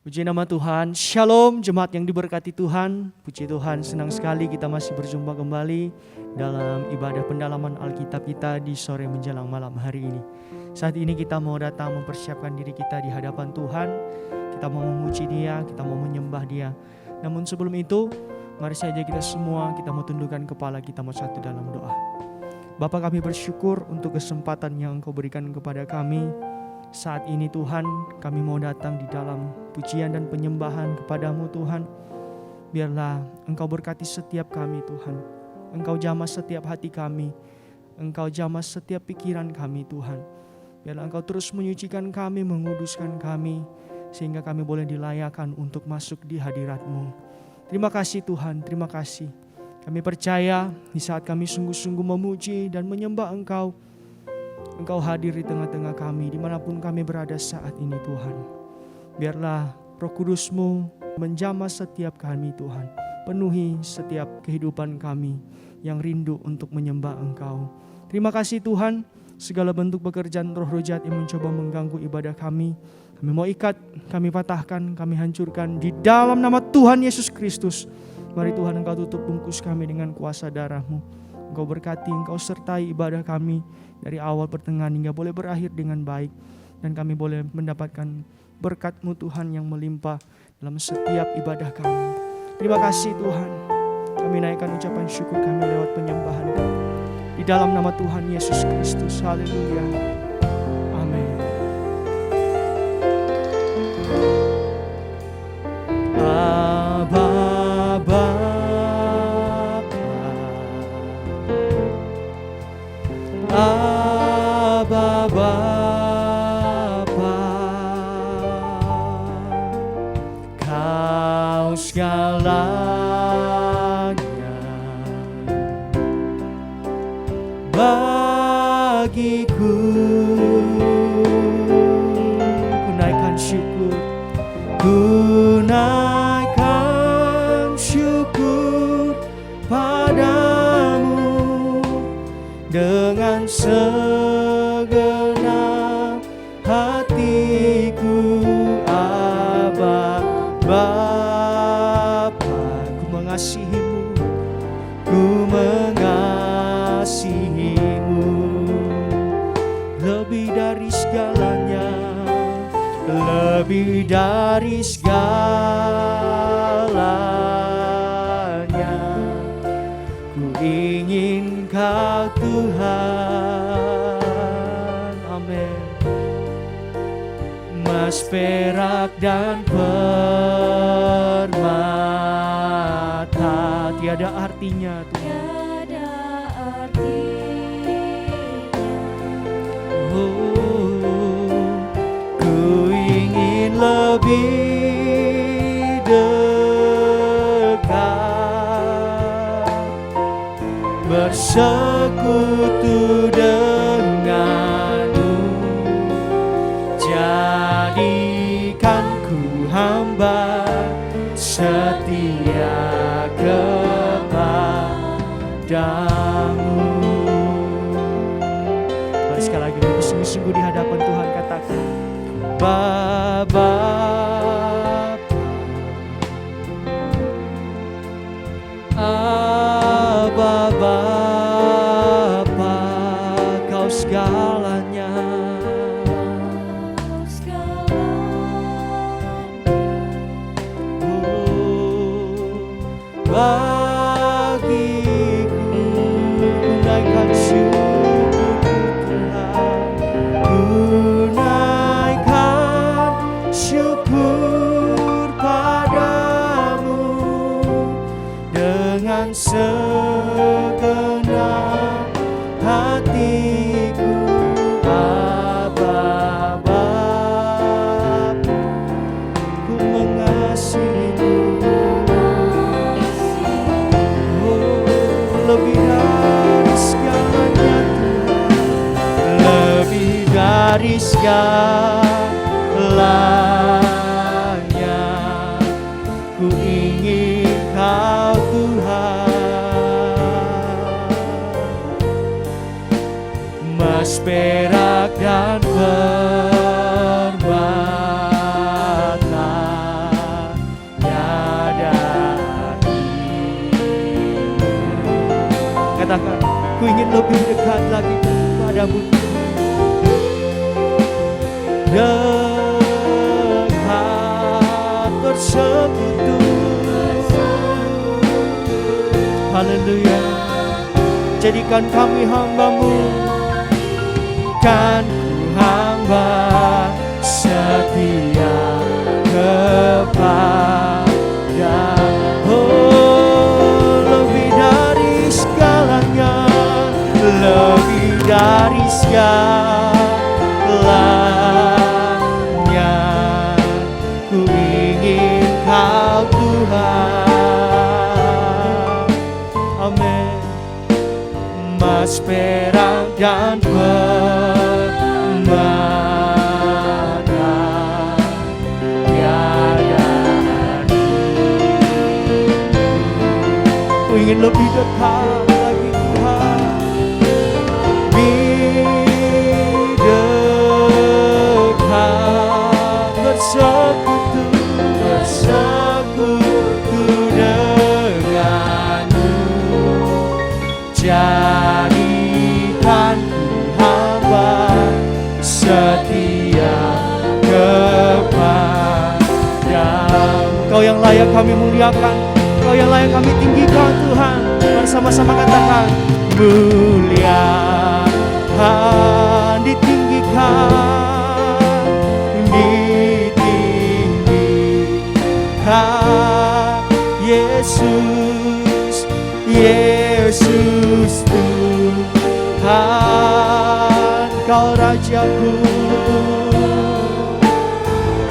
Puji nama Tuhan, Shalom jemaat yang diberkati Tuhan. Puji Tuhan, senang sekali kita masih berjumpa kembali dalam ibadah pendalaman Alkitab kita di sore menjelang malam hari ini. Saat ini kita mau datang mempersiapkan diri kita di hadapan Tuhan. Kita mau memuji Dia, kita mau menyembah Dia. Namun sebelum itu, mari saja kita semua, kita mau tundukkan kepala, kita mau satu dalam doa. Bapa, kami bersyukur untuk kesempatan yang Engkau berikan kepada kami. Saat ini Tuhan, kami mau datang di dalam pujian dan penyembahan kepadamu Tuhan. Biarlah Engkau berkati setiap kami Tuhan. Engkau jamah setiap hati kami. Engkau jamah setiap pikiran kami Tuhan. Biarlah Engkau terus menyucikan kami, menguduskan kami, sehingga kami boleh dilayakkan untuk masuk di hadirat-Mu. Terima kasih Tuhan, terima kasih. Kami percaya di saat kami sungguh-sungguh memuji dan menyembah Engkau, Engkau hadir di tengah-tengah kami dimanapun kami berada saat ini Tuhan. Biarlah Roh Kudus-Mu menjamah setiap kami Tuhan. Penuhi setiap kehidupan kami yang rindu untuk menyembah Engkau. Terima kasih Tuhan, segala bentuk pekerjaan roh-roh jahat yang mencoba mengganggu ibadah kami mau ikat, kami patahkan, kami hancurkan di dalam nama Tuhan Yesus Kristus. Mari Tuhan Engkau tutup bungkus kami dengan kuasa darah-Mu. Engkau berkati, Engkau sertai ibadah kami dari awal pertengahan hingga boleh berakhir dengan baik. Dan kami boleh mendapatkan berkat-Mu Tuhan yang melimpah dalam setiap ibadah kami. Terima kasih Tuhan. Kami naikkan ucapan syukur kami lewat penyembahan kami. Di dalam nama Tuhan Yesus Kristus. Haleluya. Amin. Abba Bapa, Kau segalanya bagiku. Ku naikkan syukur, ku naikkan syukur padamu dengan segenap hatiku. Abba Bapa, ku mengasihi-Mu, ku mengasihi-Mu lebih dari segalanya, lebih dari segalanya. Ku ingin Kau Tuhan, amin. Emas, perak dan permata tiada artinya Tuhan. Tiada artinya. Ku ingin lebih dekat, bersekutu denganmu. Jadikan ku hamba setia kepadamu. Mari sekali lagi sungguh-sungguh di hadapan Tuhan katakan, Bapa, Abba Bapa, Kau segalanya bagiku. Ku naikkan syukur Tuhan, ku naikkan syukur menyambut dekat bersekutu. Haleluya. Jadikan kami hamba-Mu, kan ku hamba setia kepada. Oh, lebih dari segalanya, lebih dari segalanya, ku ingin Kau Tuhan. Amin. Emas, perak, dan permata tiada arti. Ku ingin lebih dekat lagi Tuhan, lebih dekat bersekutu denganmu. Jadikan ku hamba setia kepada-Mu. Kau yang layak kami muliakan, Kau yang layak kami tinggikan Tuhan. Bersama-sama katakan, muliakan, ditinggikan, ditinggikan Yesus, Yesus Tuhan. Kau Rajaku,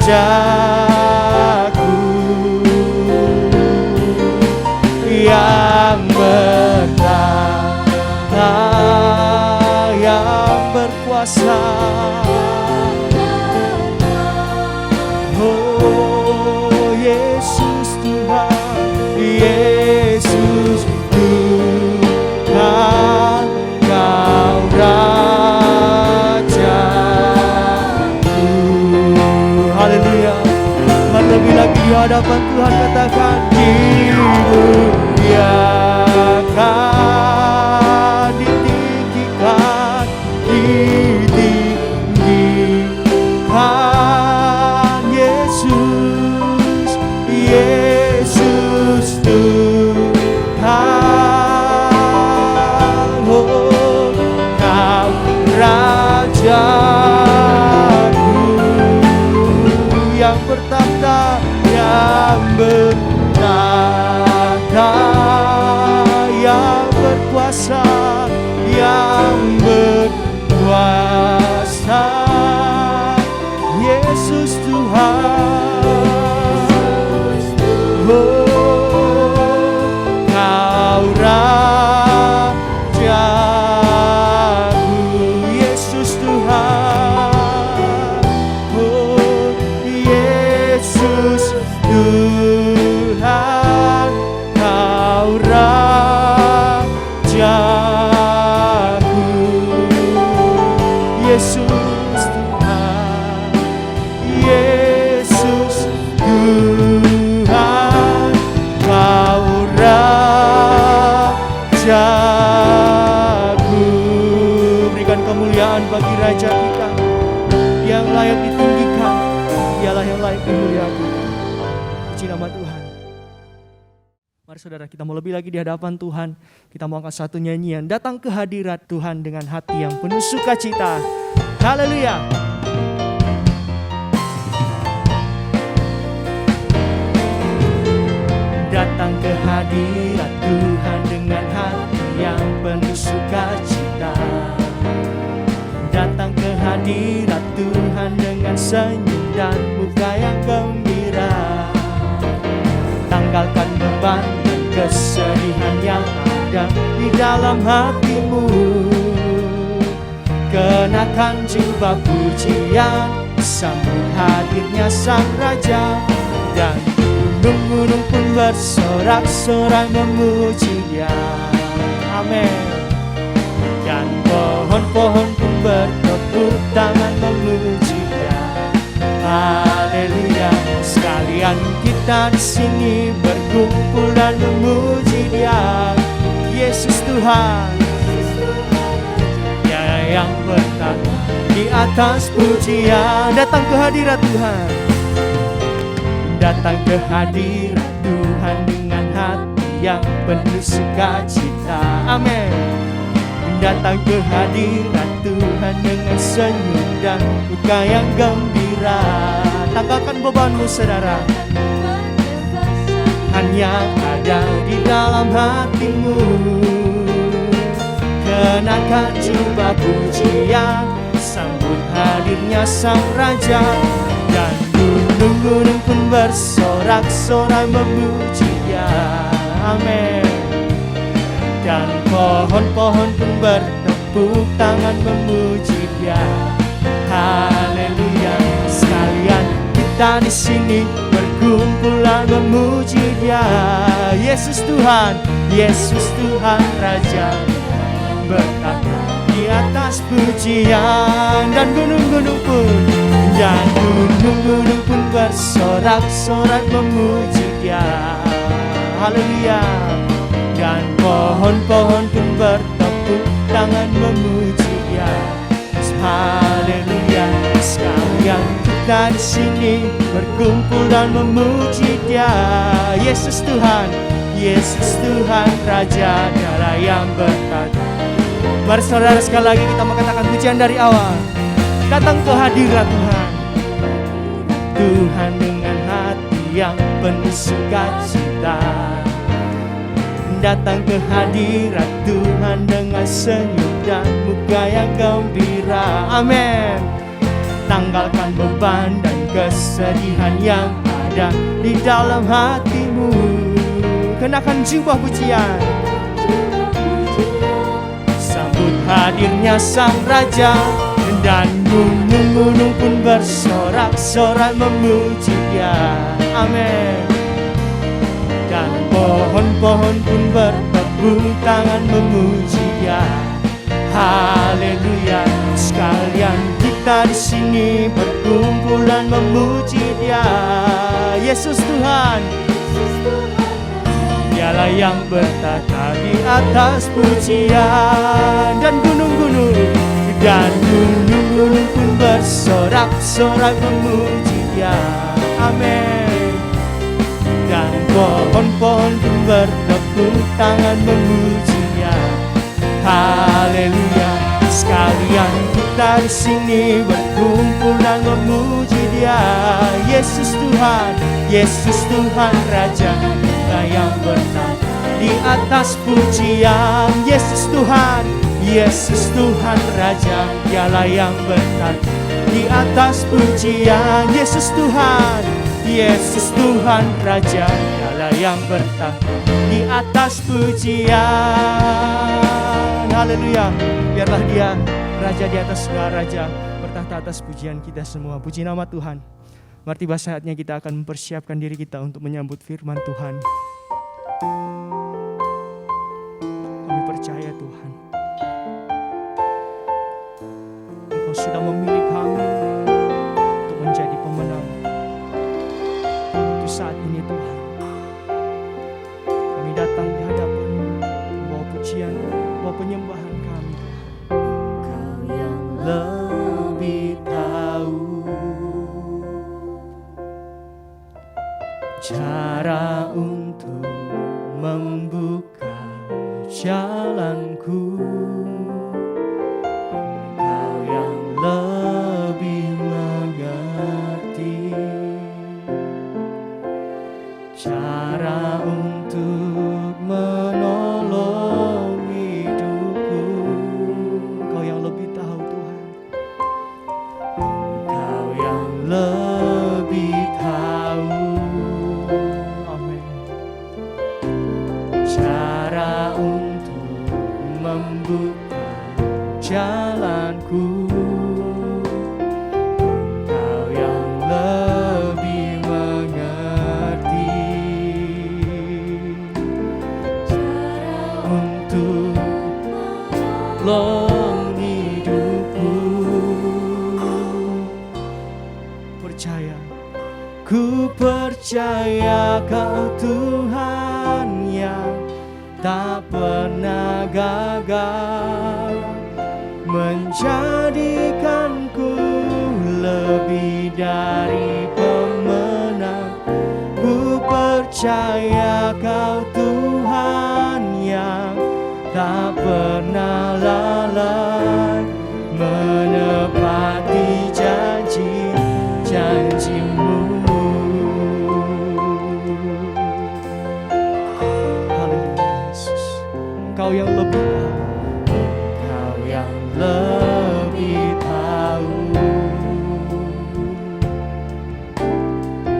Rajaku yang bertata, yang berkuasa. Oh Yesus Tuhan, Yesus Tuhan, Kau Rajaku. Haleluya. Lebih lagi di hadapan Tuhan katakan, dimuliakan, ditinggikan, ditinggikan Yesus, Yesus Tuhan. Oh, Kau Rajaku yang bertahta, yang bertahta, yang berkuasa, yang berkuasa Yesus Tuhan. Oh, Kau Rajaku, Yesus Tuhan. Oh Yesus Tuhan, Kau Rajaku, Yesus Tuhan, Yesus Tuhan, Kau Rajaku. Berikan kemuliaan bagi Raja kita yang layak ditinggikan, Dialah yang layak dimuliakan. Puji nama Tuhan. Mari saudara, kita mau lebih lagi di hadapan Tuhan. Kita mau angkat satu nyanyian, datang ke hadirat Tuhan dengan hati yang penuh sukacita. Haleluya. Datang ke hadirat Tuhan dengan hati yang penuh sukacita. Datang ke hadirat Tuhan dengan senyum dan muka yang gembira. Tanggalkan beban dan kesedihan yang ada di dalam hatimu. Kenakan jubah pujian, sambut hadirnya Sang Raja. Dan gunung-gunung pun bersorak-sorai memuji Dia. Amin. Dan pohon-pohon pun bertepuk tangan memuji Dia. Haleluya. Sekalian kita di sini berkumpul dan memuji Dia. Yesus Tuhan, ya yang bertata di atas pujian. Datang ke hadirat Tuhan, datang ke hadirat Tuhan dengan hati yang penuh sukacita. Amin. Datang ke hadirat Tuhan dengan senyum dan muka yang gembira. Tanggalkan bebanmu saudara, hanya ada di dalam hatimu. Kenakan jubah pujian, sambut hadirnya Sang Raja. Dan gunung-gunung pun bersorak-sorai memuji Dia. Amin. Dan pohon-pohon pun bertepuk tangan memuji Dia. Haleluya. Sekalian kita di sini berkumpulan memuji Dia. Yesus Tuhan, Yesus Tuhan Raja, bertata di atas pujian. Dan gunung-gunung pun bersorak-sorai memuji Dia. Haleluya. Dan pohon-pohon pun bertepuk tangan memuji Dia. Haleluya. Sekalian kita di sini berkumpul dan memuji Dia. Yesus Tuhan, Yesus Tuhan Raja, Dialah yang bertata. Mari saudara sekali lagi kita mengatakan pujian dari awal. Datang ke hadirat Tuhan, Tuhan dengan hati yang penuh sukacita. Datang ke hadirat Tuhan dengan senyum dan muka yang gembira. Amin. Tanggalkan beban dan kesedihan yang ada di dalam hatimu. Kenakan jubah pujian, sambut hadirnya Sang Raja. Dan gunung-gunung pun bersorak-sorai memuji Dia. Amin. Dan pohon-pohon pun bertepuk tangan memuji Dia. Haleluya. Sekalian kita di sini berkumpulan memuji Dia. Yesus Tuhan, Dialah yang bertata di atas pujian. Dan gunung-gunung pun bersorak-sorai memuji Dia. Amin. Dan pohon-pohon pun bertepuk tangan memuji Dia. Haleluya. Sekalian kita di sini berkumpul dan memuji Dia. Yesus Tuhan, Yesus Tuhan Raja, Dia yang bertata di atas pujian. Yesus Tuhan, Yesus Tuhan Raja, Dialah yang bertata di atas pujian. Yesus Tuhan, Yesus Tuhan Raja, Dialah yang bertata di atas pujian. Haleluya. Biarlah Dia Raja di atas segala raja, bertahta atas pujian kita semua. Puji nama Tuhan. Mari tiba saatnya kita akan mempersiapkan diri kita untuk menyambut firman Tuhan. Kami percaya Tuhan, Engkau sudah memilih kami untuk menjadi pemenang. Untuk saat ini Tuhan, kami datang di hadapan-Mu, membawa pujian, membawa penyembahan kami. Engkau yang lebih tahu cara untuk membuka jalanku. Engkau yang lebih mengerti cara untuk menolong hidupku. Engkau yang lebih tahu Tuhan. Engkau yang lebih tahu. Amin. Cara untuk membuka jalanku. Engkau yang lebih mengerti cara untuk menolong hidupku. Percaya, ku percaya Kau Tuhan yang tak pernah gagal menjadikanku lebih dari pemenang. Ku percaya Kau Tuhan yang tak pernah lalai, menepati janji-janji-Mu. Haleluya Yesus, Engkau yang lebih tahu, Engkau yang lebih tahu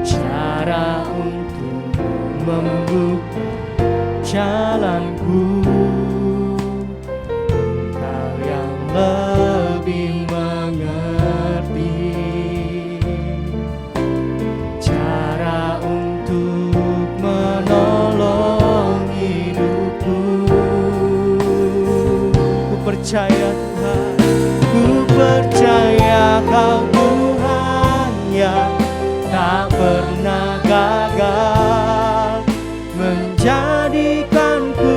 cara untuk membuka jalanku. Engkau yang lebih mengerti cara untuk menolong hidupku. Ku percaya Tuhan, ku percaya Kau Tuhan yang tak pernah gagal, menjadikanku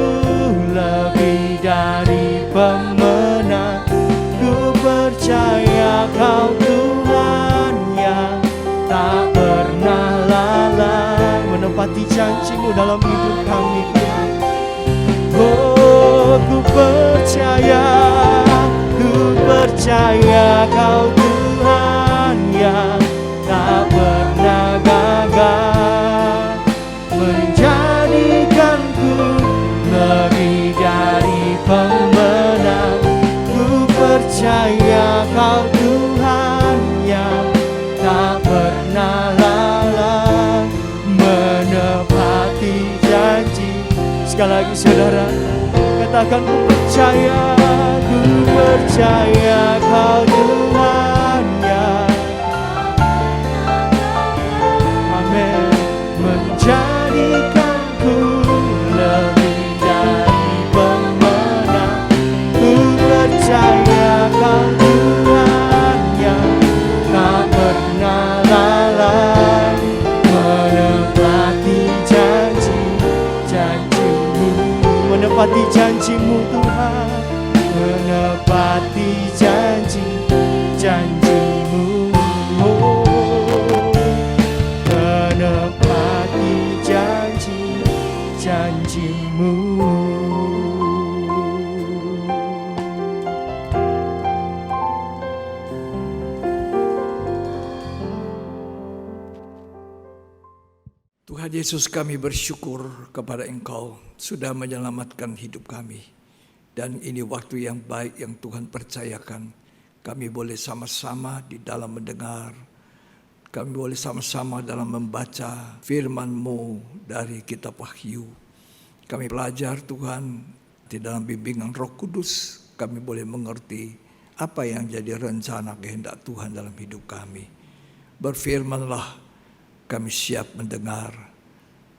lebih dari pemenang. Ku percaya Kau Tuhan yang tak pernah lalai, menepati janji-Mu dalam hidup kami. Oh, ku percaya Kau Tuhan yang tak pernah gagal, menjadikanku lebih dari pemenang. Ku percaya Kau Tuhan yang tak pernah lalai, menepati janji. Sekali lagi saudara, katakan ku percaya Kau Tuhan yang, amin, menjadikanku lebih dari pemenang. Ku percaya Kau Tuhan yang tak pernah lalai, menepati janji-janji-Mu, menepati janji-Mu Tuhan, menepati janji-janji-Mu, menepati janji-janji-Mu. Tuhan Yesus, kami bersyukur kepada Engkau sudah menyelamatkan hidup kami. Dan ini waktu yang baik yang Tuhan percayakan. Kami boleh sama-sama di dalam mendengar. Kami boleh sama-sama dalam membaca firman-Mu dari kitab Wahyu. Kami belajar Tuhan di dalam bimbingan Roh Kudus. Kami boleh mengerti apa yang jadi rencana kehendak Tuhan dalam hidup kami. Berfirmanlah, kami siap mendengar.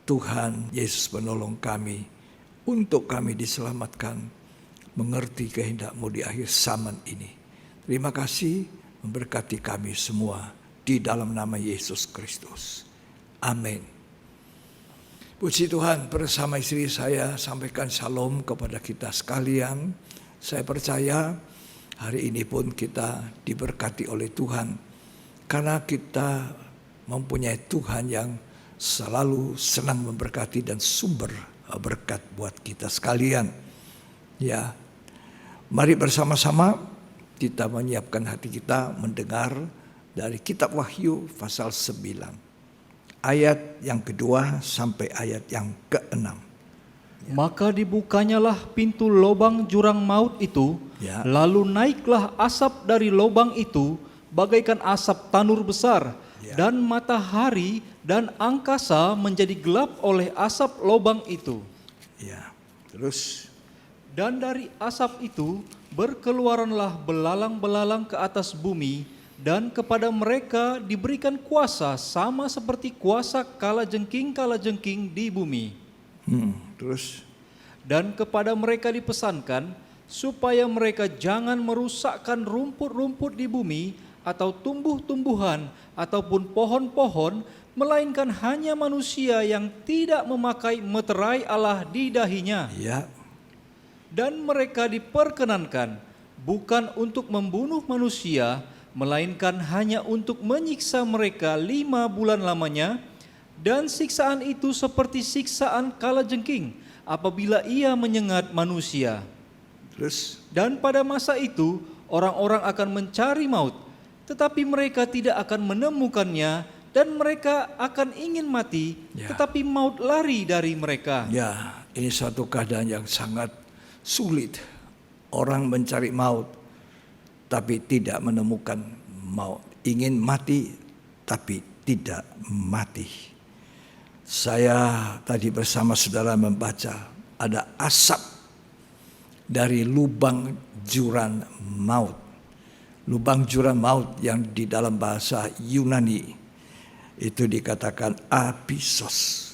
Tuhan Yesus menolong kami untuk kami diselamatkan, mengerti kehendak-Mu di akhir zaman ini. Terima kasih, memberkati kami semua di dalam nama Yesus Kristus. Amin. Puji Tuhan, bersama istri saya sampaikan shalom kepada kita sekalian. Saya percaya hari ini pun kita diberkati oleh Tuhan, karena kita mempunyai Tuhan yang selalu senang memberkati dan sumber berkat buat kita sekalian. Ya, mari bersama-sama kita menyiapkan hati kita mendengar dari kitab Wahyu pasal 9. Ayat yang kedua sampai ayat yang ke-6. Ya. Maka dibukanyalah pintu lobang jurang maut itu, Ya. lalu naiklah asap dari lobang itu bagaikan asap tanur besar, Ya. dan matahari dan angkasa menjadi gelap oleh asap lobang itu. Ya, terus. Dan dari asap itu berkeluaranlah belalang-belalang ke atas bumi, dan kepada mereka diberikan kuasa sama seperti kuasa kalajengking di bumi. Terus. Dan kepada mereka dipesankan supaya mereka jangan merusakkan rumput-rumput di bumi atau tumbuh-tumbuhan ataupun pohon-pohon, melainkan hanya manusia yang tidak memakai meterai Allah di dahinya. Ya. Dan mereka diperkenankan bukan untuk membunuh manusia, melainkan hanya untuk menyiksa mereka 5 bulan lamanya, dan siksaan itu seperti siksaan kalajengking apabila ia menyengat manusia. Terus Dan pada masa itu orang-orang akan mencari maut, tetapi mereka tidak akan menemukannya, dan mereka akan ingin mati, tetapi maut lari dari mereka. ya, ini suatu keadaan yang sangat sulit. Orang mencari maut tapi tidak menemukan maut. Ingin mati tapi tidak mati. Saya tadi bersama saudara membaca ada asap dari lubang jurang maut. Lubang jurang maut yang di dalam bahasa Yunani itu dikatakan abyssos.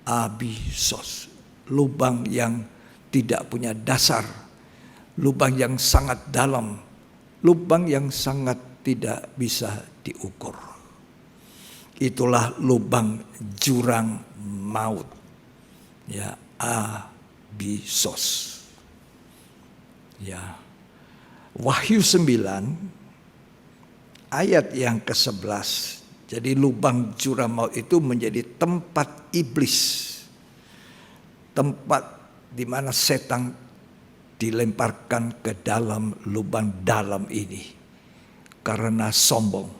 Abyssos, lubang yang tidak punya dasar, lubang yang sangat dalam, lubang yang sangat tidak bisa diukur. Itulah lubang jurang maut. Ya, abyssos. Ya. Wahyu 9 ayat yang ke-11. Jadi lubang jurang maut itu menjadi tempat iblis. Tempat di mana setan dilemparkan ke dalam lubang dalam ini karena sombong,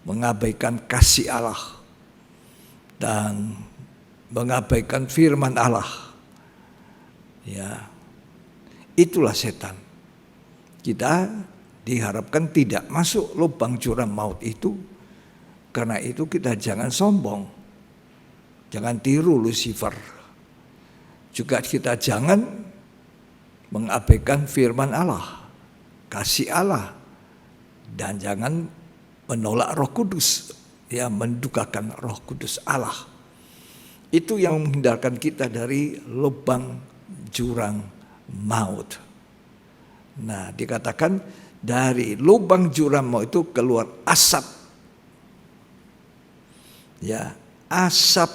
mengabaikan kasih Allah dan mengabaikan firman Allah. Ya. Itulah setan. Kita diharapkan tidak masuk lubang jurang maut itu. Karena itu kita jangan sombong. Jangan tiru Lucifer. Juga kita jangan mengabaikan firman Allah, kasih Allah, dan jangan menolak Roh Kudus, ya, mendukakan Roh Kudus Allah. Itu yang menghindarkan kita dari lubang jurang maut. Nah, dikatakan dari lubang jurang maut itu keluar asap. Ya, asap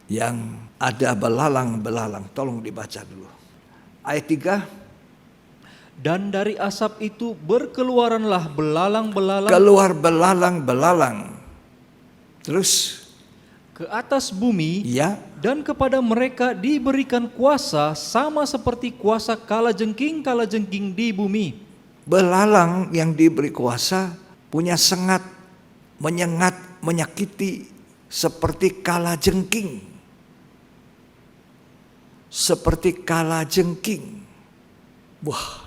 yang ada belalang-belalang. Tolong dibaca dulu. Ayat 3. Dan dari asap itu berkeluaranlah belalang-belalang Keluar belalang-belalang. Terus ke atas bumi, ya, dan kepada mereka diberikan kuasa sama seperti kuasa kalajengking di bumi. belalang yang diberi kuasa punya sengat, menyengat, menyakiti seperti kalajengking. Seperti kalajengking. Wah.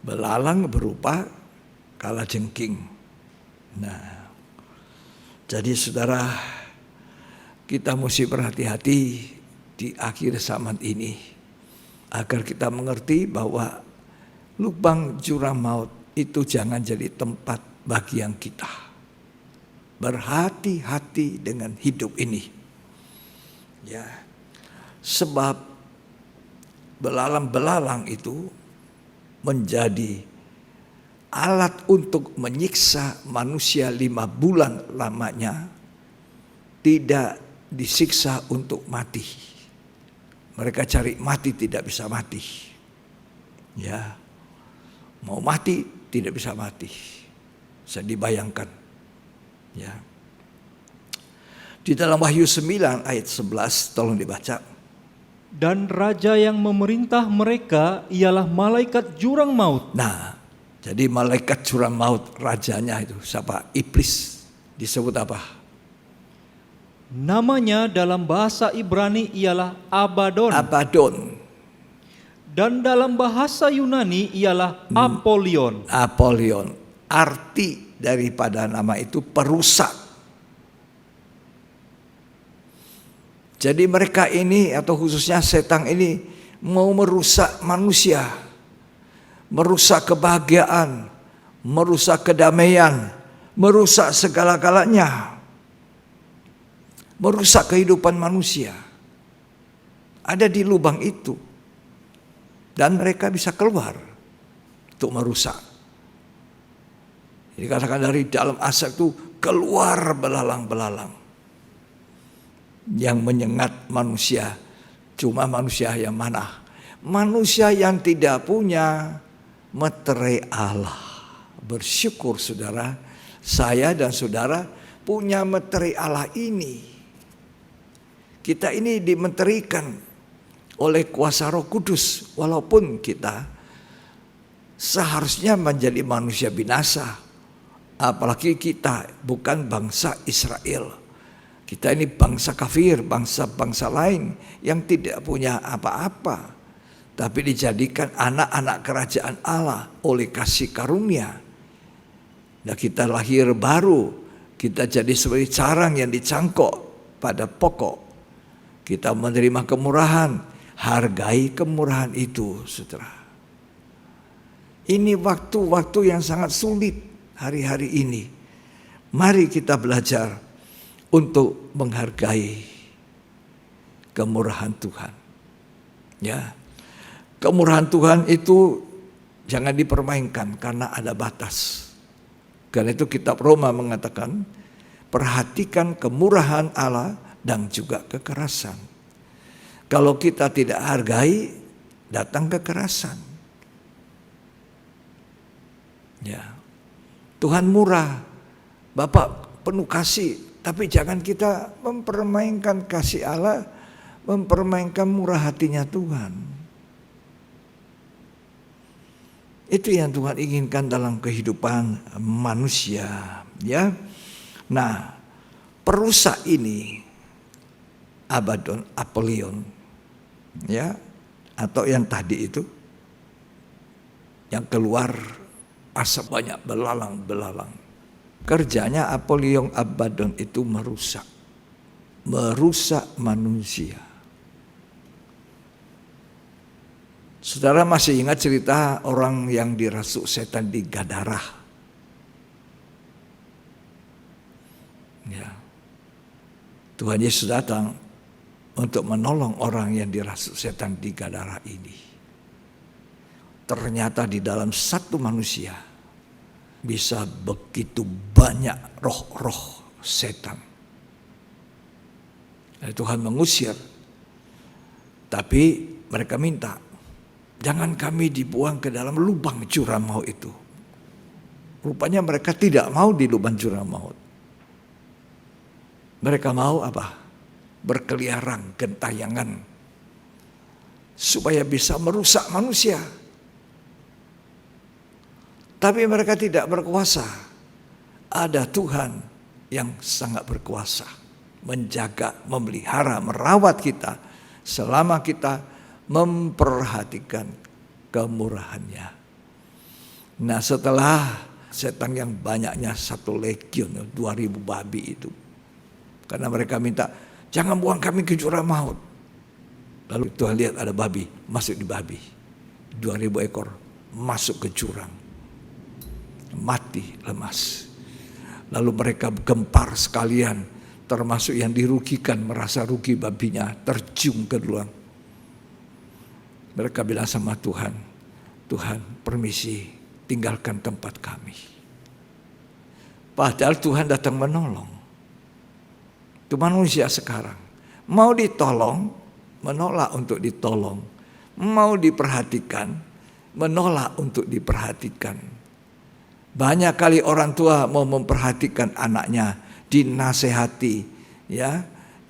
Belalang berupa kalajengking. Nah, jadi saudara, kita mesti berhati-hati di akhir zaman ini agar kita mengerti bahwa lubang jurang maut itu jangan jadi tempat bagian kita. Berhati-hati dengan hidup ini. Ya. Sebab belalang-belalang itu menjadi alat untuk menyiksa manusia 5 bulan lamanya, tidak disiksa untuk mati. Mereka cari mati tidak bisa mati. Ya. Mau mati tidak bisa mati. Bisa dibayangkan. Ya. Di dalam Wahyu 9 ayat 11 tolong dibaca. Dan raja yang memerintah mereka ialah malaikat jurang maut. Nah, jadi malaikat jurang maut rajanya itu siapa? Iblis. Disebut apa? Namanya dalam bahasa Ibrani ialah Abaddon. Abaddon. Dan dalam bahasa Yunani ialah Apollyon. Apollyon. Arti daripada nama itu perusak. Jadi mereka ini atau khususnya setan ini mau merusak manusia. Merusak kebahagiaan, merusak kedamaian, merusak segala-galanya. Merusak kehidupan manusia. Ada di lubang itu. Dan mereka bisa keluar untuk merusak. Jadi katakan dari dalam asap itu keluar belalang-belalang yang menyengat manusia. Cuma manusia yang mana? manusia yang tidak punya meterai Allah. Bersyukur saudara, saya dan saudara punya meterai Allah ini. Kita ini dimeterikan oleh kuasa Roh Kudus, walaupun kita seharusnya menjadi manusia binasa. Apalagi kita bukan bangsa Israel. Kita ini bangsa kafir, bangsa-bangsa lain yang tidak punya apa-apa, tapi dijadikan anak-anak kerajaan Allah oleh kasih karunia. Nah, kita lahir baru, kita jadi seperti carang yang dicangkok pada pokok. Kita menerima kemurahan, hargai kemurahan itu, saudara. Ini waktu-waktu yang sangat sulit hari-hari ini. Mari kita belajar untuk menghargai kemurahan Tuhan. Ya, kemurahan Tuhan itu jangan dipermainkan karena ada batas. Karena itu kitab Roma mengatakan, perhatikan kemurahan Allah dan juga kekerasan. Kalau kita tidak hargai, datang kekerasan. Ya, Tuhan murah, Bapak penuh kasih, tapi jangan kita mempermainkan kasih Allah, mempermainkan murah hatinya Tuhan. Itu yang Tuhan inginkan dalam kehidupan manusia, ya. Nah, perusak ini Abaddon, Apollyon, ya, atau yang tadi itu yang keluar asap banyak belalang-belalang. Kerjanya Apollyon, Abaddon itu merusak manusia. Saudara masih ingat cerita orang yang dirasuk setan di Gadara? Ya. Tuhan Yesus datang untuk menolong orang yang dirasuk setan di Gadara ini. Ternyata di dalam satu manusia bisa begitu banyak roh-roh setan. Dan Tuhan mengusir. Tapi mereka minta, jangan kami dibuang ke dalam lubang jurang maut itu. Rupanya mereka tidak mau di lubang jurang maut. Mereka mau apa? Berkeliaran, gentayangan, supaya bisa merusak manusia. Tapi mereka tidak berkuasa. Ada Tuhan yang sangat berkuasa, menjaga, memelihara, merawat kita selama kita memperhatikan kemurahannya. Nah, setelah setan yang banyaknya 1 legion, 2000 babi itu, karena mereka minta, jangan buang kami ke jurang maut. Lalu Tuhan lihat ada babi, masuk di babi. 2000 ekor masuk ke jurang. Mati, lemas. Lalu mereka gempar sekalian, termasuk yang dirugikan, merasa rugi babinya, terjun ke dalam. Mereka bilang sama Tuhan, Tuhan permisi, tinggalkan tempat kami. Padahal Tuhan datang menolong. Itu manusia sekarang. Mau ditolong, menolak untuk ditolong. Mau diperhatikan, menolak untuk diperhatikan. Banyak kali orang tua mau memperhatikan anaknya, dinasehati, ya,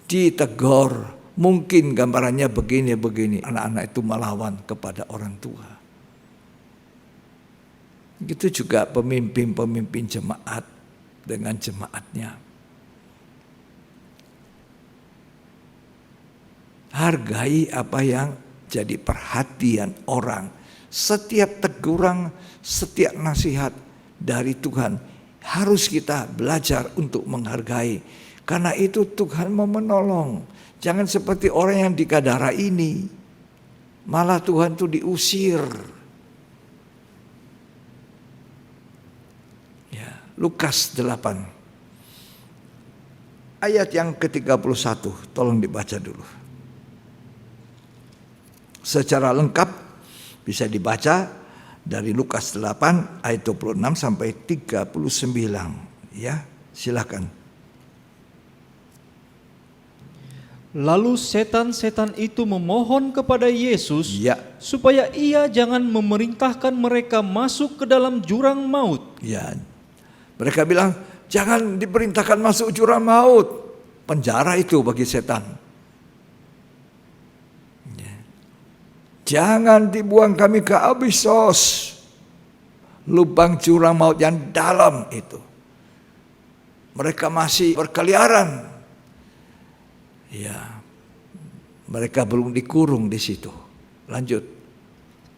ditegur. Mungkin gambarannya begini-begini. Anak-anak itu melawan kepada orang tua. Gitu juga pemimpin-pemimpin jemaat dengan jemaatnya. Hargai apa yang jadi perhatian orang. Setiap teguran, setiap nasihat dari Tuhan harus kita belajar untuk menghargai. Karena itu Tuhan mau menolong. Jangan seperti orang yang di Gadara ini. Malah Tuhan itu diusir. Ya, Lukas 8. Ayat yang ke-31. Tolong dibaca dulu. Secara lengkap bisa dibaca dari Lukas 8 ayat 26 sampai 39. Ya, silakan. Lalu setan-setan itu memohon kepada Yesus Ya, supaya ia jangan memerintahkan mereka masuk ke dalam jurang maut. ya. Mereka bilang, jangan diperintahkan masuk jurang maut. Penjara itu bagi setan. Ya. Jangan dibuang kami ke Abysos, lubang jurang maut yang dalam itu. Mereka masih berkeliaran. Ya, mereka belum dikurung di situ. Lanjut.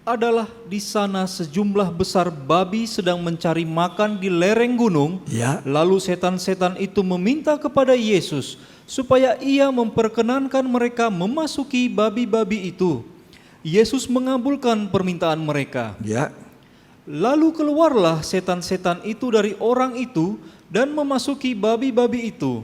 Adalah di sana sejumlah besar babi sedang mencari makan di lereng gunung. Ya, Lalu setan-setan itu meminta kepada Yesus supaya ia memperkenankan mereka memasuki babi-babi itu. Yesus mengabulkan permintaan mereka. ya. Lalu keluarlah setan-setan itu dari orang itu dan memasuki babi-babi itu.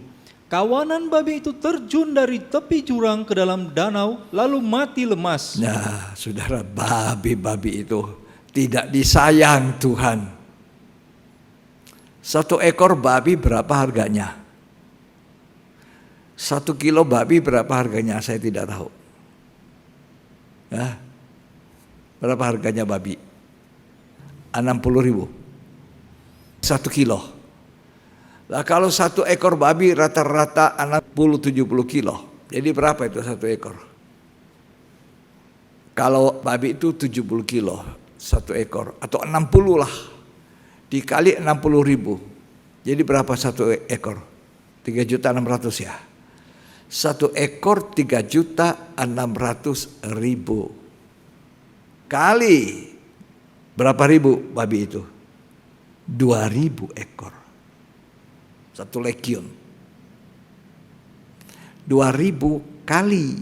Kawanan babi itu terjun dari tepi jurang ke dalam danau lalu mati lemas. Nah, saudara, babi-babi itu tidak disayang Tuhan. 1 ekor babi berapa harganya? 1 kilo babi berapa harganya? Saya tidak tahu. Ya, berapa harganya babi? 60.000. 1 kilo. Nah, kalau 1 ekor babi rata-rata 60-70 kilo. Jadi berapa itu 1 ekor? Kalau babi itu 70 kilo 1 ekor. Atau 60 lah. Dikali 60.000. Jadi berapa 1 ekor? 3.600.000 ya. 1 ekor 3.600.000. Kali berapa ribu babi itu? 2.000 ekor. 1 legion. 2.000 kali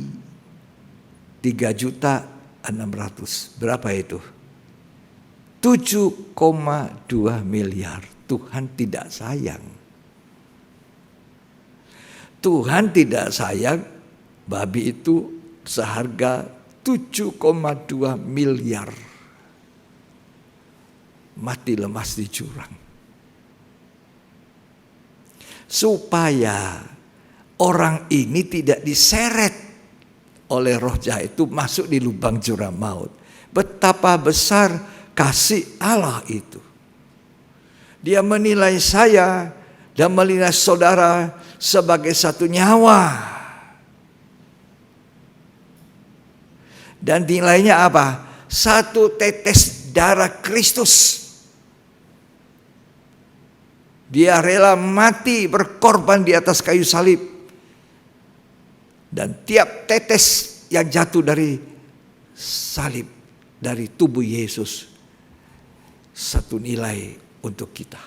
3.600.000. Berapa itu? 7,2 miliar. Tuhan tidak sayang. Tuhan tidak sayang babi itu seharga 7,2 miliar. Mati lemas di jurang. Supaya orang ini tidak diseret oleh roh jahat itu masuk di lubang jurang maut. Betapa besar kasih Allah itu. Dia menilai saya dan menilai saudara sebagai satu nyawa. Dan nilainya apa? 1 tetes darah Kristus. Dia rela mati berkorban di atas kayu salib. Dan tiap tetes yang jatuh dari salib, dari tubuh Yesus, satu nilai untuk kita.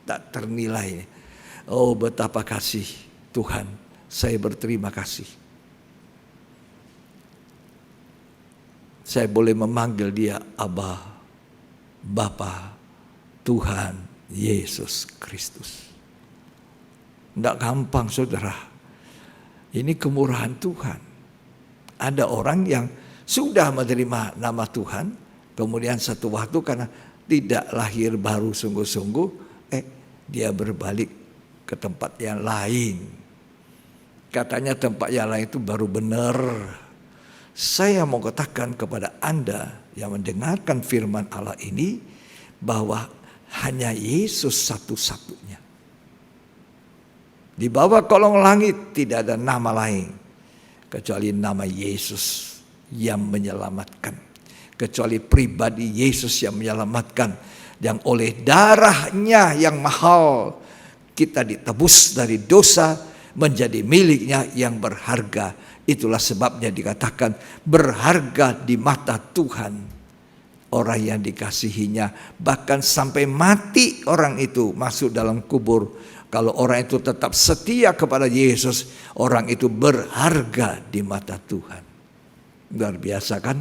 Tak ternilai. Oh, betapa kasih Tuhan. Saya berterima kasih. Saya boleh memanggil dia Abba, Bapa, Tuhan Yesus Kristus. Tidak gampang saudara. Ini kemurahan Tuhan. Ada orang yang sudah menerima nama Tuhan, kemudian satu waktu karena tidak lahir baru sungguh-sungguh, dia berbalik ke tempat yang lain. Katanya tempat yang lain itu baru benar. Saya mau katakan kepada Anda yang mendengarkan firman Allah ini, bahwa hanya Yesus satu-satunya. Di bawah kolong langit tidak ada nama lain kecuali nama Yesus yang menyelamatkan. Kecuali pribadi Yesus yang menyelamatkan. Yang oleh darahnya yang mahal kita ditebus dari dosa menjadi miliknya yang berharga. Itulah sebabnya dikatakan berharga di mata Tuhan orang yang dikasihinya. Bahkan sampai mati orang itu masuk dalam kubur. Kalau orang itu tetap setia kepada Yesus, orang itu berharga di mata Tuhan. Luar biasa kan?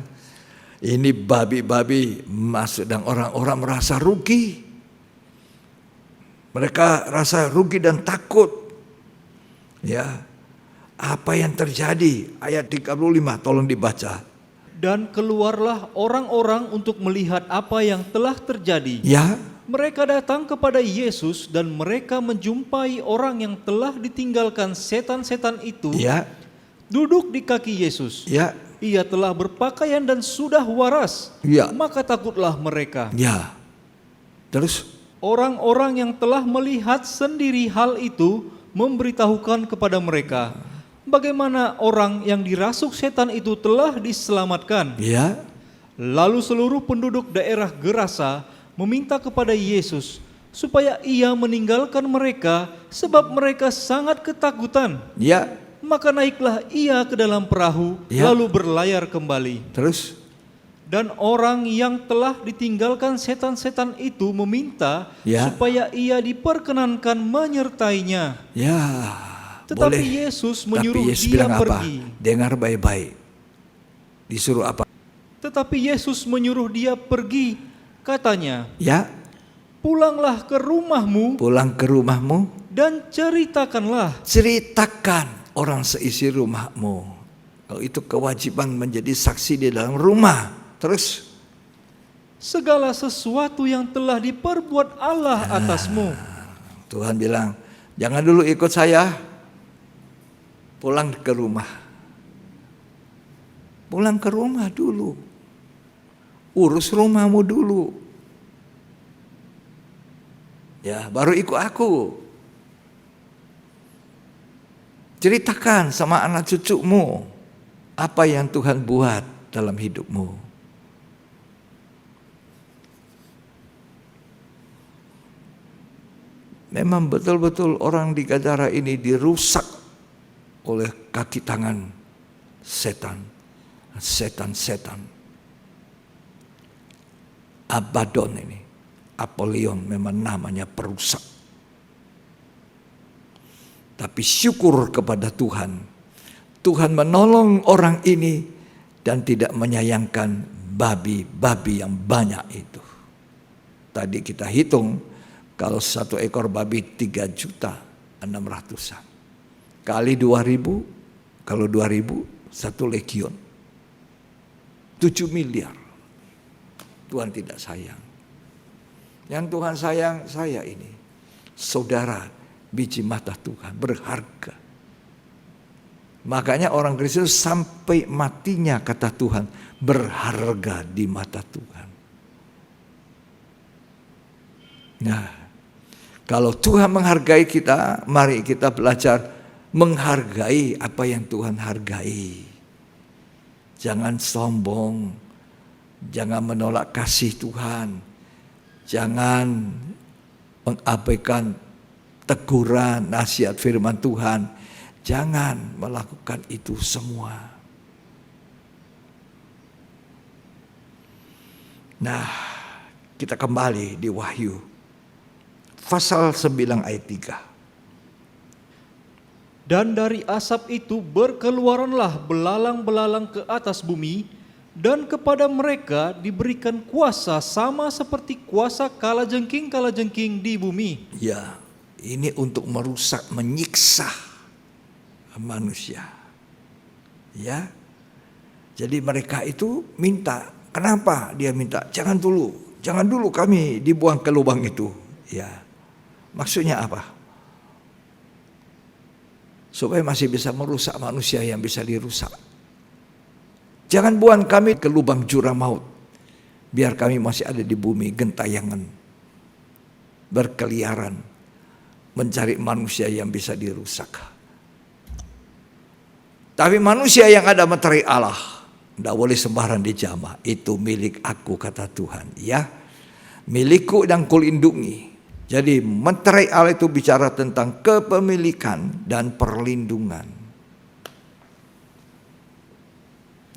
Ini babi-babi masuk dan orang-orang merasa rugi. Mereka rasa rugi dan takut. Ya. Apa yang terjadi? Ayat 35 tolong dibaca. Dan keluarlah orang-orang untuk melihat apa yang telah terjadi. Ya. Mereka datang kepada Yesus dan mereka menjumpai orang yang telah ditinggalkan setan-setan itu. Ya. duduk di kaki Yesus. Ya, Ia telah berpakaian dan sudah waras. ya, Maka takutlah mereka. ya. Terus, Orang-orang yang telah melihat sendiri hal itu memberitahukan kepada mereka bagaimana orang yang dirasuk setan itu telah diselamatkan. ya, Lalu seluruh penduduk daerah Gerasa meminta kepada Yesus supaya ia meninggalkan mereka sebab mereka sangat ketakutan. ya. Maka naiklah ia ke dalam perahu Ya. lalu berlayar kembali. Terus, Dan orang yang telah ditinggalkan setan-setan itu meminta Ya. supaya ia diperkenankan menyertainya. ya. Tetapi Boleh. Yesus Tapi menyuruh Yesus dia bilang apa? pergi. Dengar baik-baik. Disuruh apa? Tetapi Yesus menyuruh dia pergi. Katanya, Ya, pulanglah ke rumahmu pulang ke rumahmu, dan ceritakanlah. ceritakan orang seisi rumahmu. Kalau itu kewajiban menjadi saksi di dalam rumah. Terus, Segala sesuatu yang telah diperbuat Allah atasmu. Tuhan bilang, jangan dulu ikut saya. Pulang ke rumah. Pulang ke rumah dulu. Urus rumahmu dulu. Ya, baru ikut aku. Ceritakan sama anak cucumu apa yang Tuhan buat dalam hidupmu. Memang betul-betul orang di Gadara ini dirusak oleh kaki tangan setan. Setan-setan. Abaddon ini. Apollyon memang namanya perusak. Tapi syukur kepada Tuhan. Tuhan menolong orang ini dan tidak menyayangkan babi-babi yang banyak itu. Tadi kita hitung kalau satu ekor babi 3.600.000. Kali 2.000, kalau 2.000 satu legion. 7 miliar. Tuhan tidak sayang. Yang Tuhan sayang saya ini. Saudara, biji mata Tuhan, berharga. Makanya orang Kristen sampai matinya kata Tuhan, berharga di mata Tuhan. Nah, kalau Tuhan menghargai kita, mari kita belajar menghargai apa yang Tuhan hargai. Jangan sombong, jangan menolak kasih Tuhan, jangan mengabaikan teguran, nasihat firman Tuhan. Jangan melakukan itu semua. Nah, kita kembali di Wahyu. Pasal 9 ayat 3. Dan dari asap itu berkeluaranlah belalang-belalang ke atas bumi, dan kepada mereka diberikan kuasa sama seperti kuasa kalajengking-kalajengking di bumi. Ya, ini untuk merusak, menyiksa manusia. Ya. Jadi mereka itu minta, kenapa dia minta? Jangan dulu kami dibuang ke lubang itu. Ya. Maksudnya apa? Supaya masih bisa merusak manusia yang bisa dirusak. Jangan buang kami ke lubang jurang maut. Biar kami masih ada di bumi gentayangan. Berkeliaran. Mencari manusia yang bisa dirusak. Tapi manusia yang ada mencari Allah. Tidak boleh sembarang dijamah. Itu milik aku kata Tuhan. Ya, milikku dan kulindungi. Jadi mencari Allah itu bicara tentang kepemilikan dan perlindungan.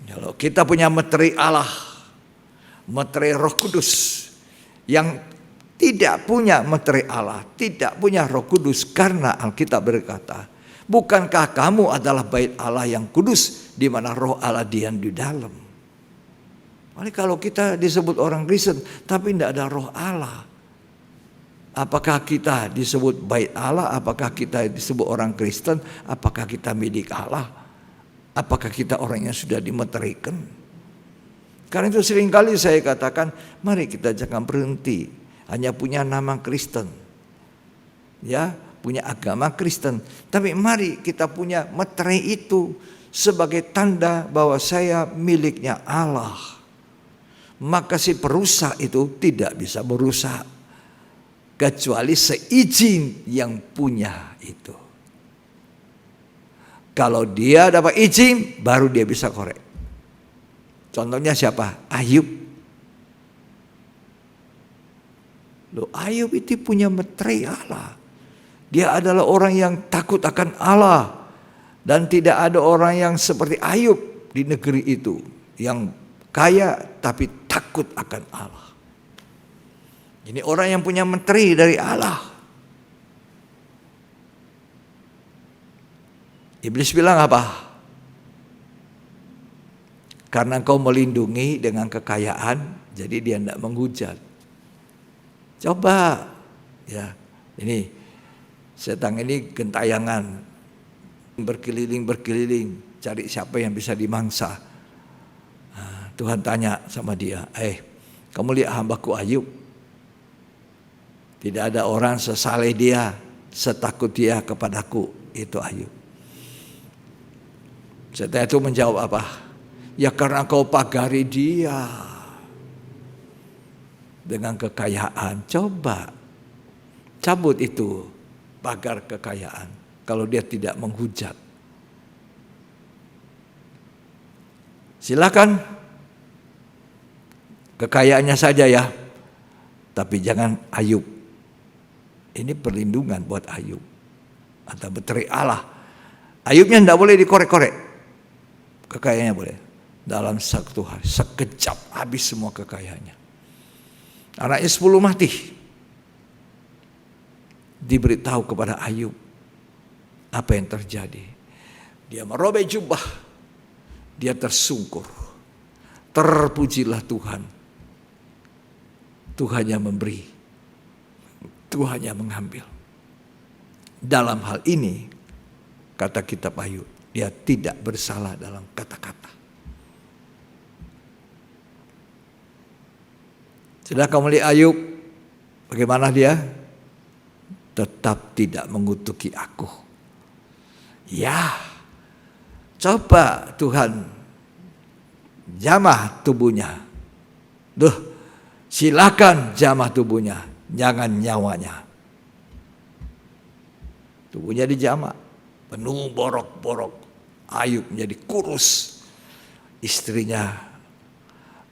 Kalau kita punya mencari Allah, mencari Roh Kudus, yang tidak punya mencari Allah, tidak punya Roh Kudus, karena Alkitab berkata, bukankah kamu adalah bait Allah yang kudus, di mana Roh Allah diam di dalam. Jadi kalau kita disebut orang Kristen, tapi tidak ada Roh Allah, apakah kita disebut bait Allah? Apakah kita disebut orang Kristen? Apakah kita milik Allah? Apakah kita orang yang sudah dimeterikan? Karena itu seringkali saya katakan, mari kita jangan berhenti hanya punya nama Kristen, ya, punya agama Kristen. Tapi mari kita punya meterai itu, sebagai tanda bahwa saya miliknya Allah. Maka si perusak itu tidak bisa merusak kecuali seizin yang punya itu. Kalau dia dapat izin, baru dia bisa korek. Contohnya siapa? Ayub. Loh, Ayub itu punya meterai Allah. Dia adalah orang yang takut akan Allah. Dan tidak ada orang yang seperti Ayub di negeri itu. Yang kaya tapi takut akan Allah. Ini orang yang punya meterai dari Allah. Iblis bilang apa? Karena kau melindungi dengan kekayaan, jadi dia tidak menghujat. Coba, ya, ini setan ini gentayangan, berkeliling, cari siapa yang bisa dimangsa. Nah, Tuhan tanya sama dia, kamu lihat hambaku Ayub? Tidak ada orang sesaleh dia, setakut dia kepadaku, itu Ayub. Setan itu menjawab apa? Ya karena kau pagari dia dengan kekayaan. Coba cabut itu pagar kekayaan kalau dia tidak menghujat. Silakan kekayaannya saja ya, tapi jangan Ayub. Ini perlindungan buat Ayub atau meterai Allah. Ayubnya tidak boleh dikorek-korek. Kekayaannya boleh. Dalam satu hari, sekejap habis semua kekayaannya. Anaknya 10 mati. Diberitahu kepada Ayub apa yang terjadi. Dia merobek jubah. Dia tersungkur. Terpujilah Tuhan. Tuhan yang memberi. Tuhan yang mengambil. Dalam hal ini, kata kitab Ayub, dia tidak bersalah dalam kata-kata. Sudah kamu lihat Ayub, bagaimana dia? Tetap tidak mengutuki aku. Ya, coba Tuhan jamah tubuhnya. Silakan jamah tubuhnya, jangan nyawanya. Tubuhnya dijamah, penuh borok-borok. Ayub menjadi kurus. Istrinya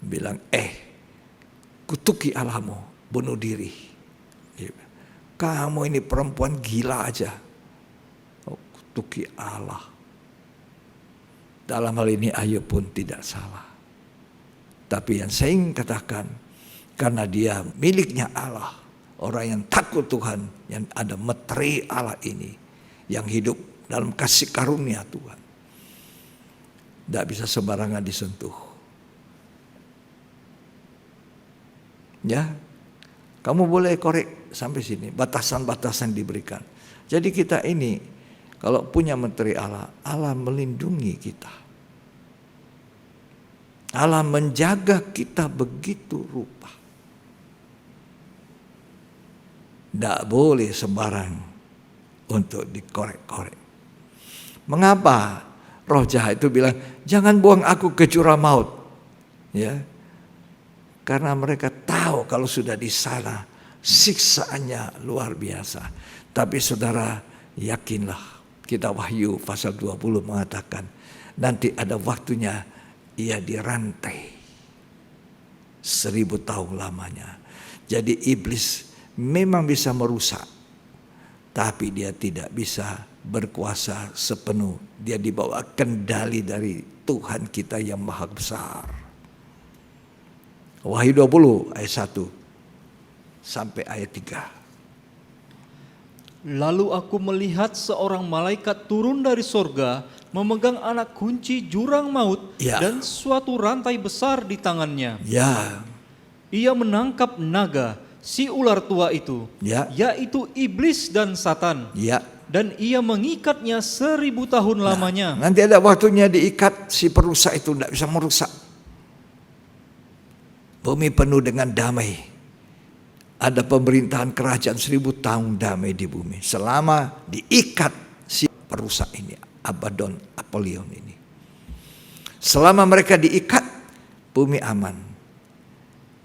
bilang, kutuki Allahmu, bunuh diri. Kamu ini perempuan gila aja. Kutuki Allah. Dalam hal ini Ayub pun tidak salah. Tapi yang saya ingin katakan, karena dia miliknya Allah, orang yang takut Tuhan, yang ada meterai Allah ini, yang hidup dalam kasih karunia Tuhan, tidak bisa sembarangan disentuh. Ya, kamu boleh korek sampai sini, batasan-batasan diberikan. Jadi kita ini kalau punya meterai Allah, Allah melindungi kita. Allah menjaga kita begitu rupa. Tidak boleh sembarang untuk dikorek-korek. Mengapa roh jahat itu bilang, jangan buang aku ke jurang maut. Ya, karena mereka tahu kalau sudah di sana siksaannya luar biasa. Tapi saudara, yakinlah, kitab Wahyu pasal 20 mengatakan, nanti ada waktunya ia dirantai 1000 tahun lamanya. Jadi iblis memang bisa merusak, tapi dia tidak bisa berkuasa sepenuh. Dia dibawa kendali dari Tuhan kita yang maha besar. Wahyu 20 ayat 1 sampai ayat 3. Lalu aku melihat seorang malaikat turun dari sorga, memegang anak kunci jurang maut dan suatu rantai besar di tangannya. Ya. Ia menangkap naga, si ular tua itu, yaitu iblis dan Satan. Dan ia mengikatnya 1000 tahun lamanya. Nanti ada waktunya diikat, si perusak itu tidak bisa merusak. Bumi penuh dengan damai. Ada pemerintahan kerajaan 1000 tahun damai di bumi. Selama diikat si perusak ini, Abaddon, Apollyon ini. Selama mereka diikat, bumi aman.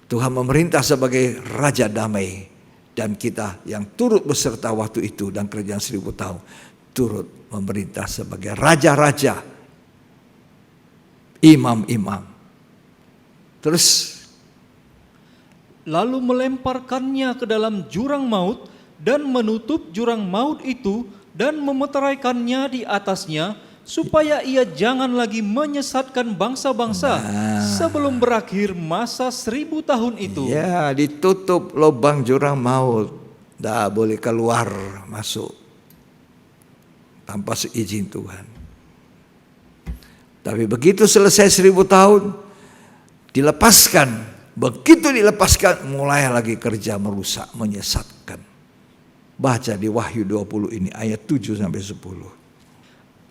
Tuhan memerintah sebagai Raja Damai. Dan kita yang turut beserta waktu itu dan kerajaan 1000 tahun, turut memerintah sebagai raja-raja, imam-imam. Terus, lalu melemparkannya ke dalam jurang maut dan menutup jurang maut itu dan memeteraikannya di atasnya, supaya ia jangan lagi menyesatkan bangsa-bangsa sebelum berakhir masa 1000 tahun itu. ya, ditutup lubang jurang maut. Tidak boleh keluar masuk tanpa seizin Tuhan. Tapi begitu selesai 1000 tahun, dilepaskan. Begitu dilepaskan, mulai lagi kerja merusak, menyesatkan. Baca di Wahyu 20 ini ayat 7-10.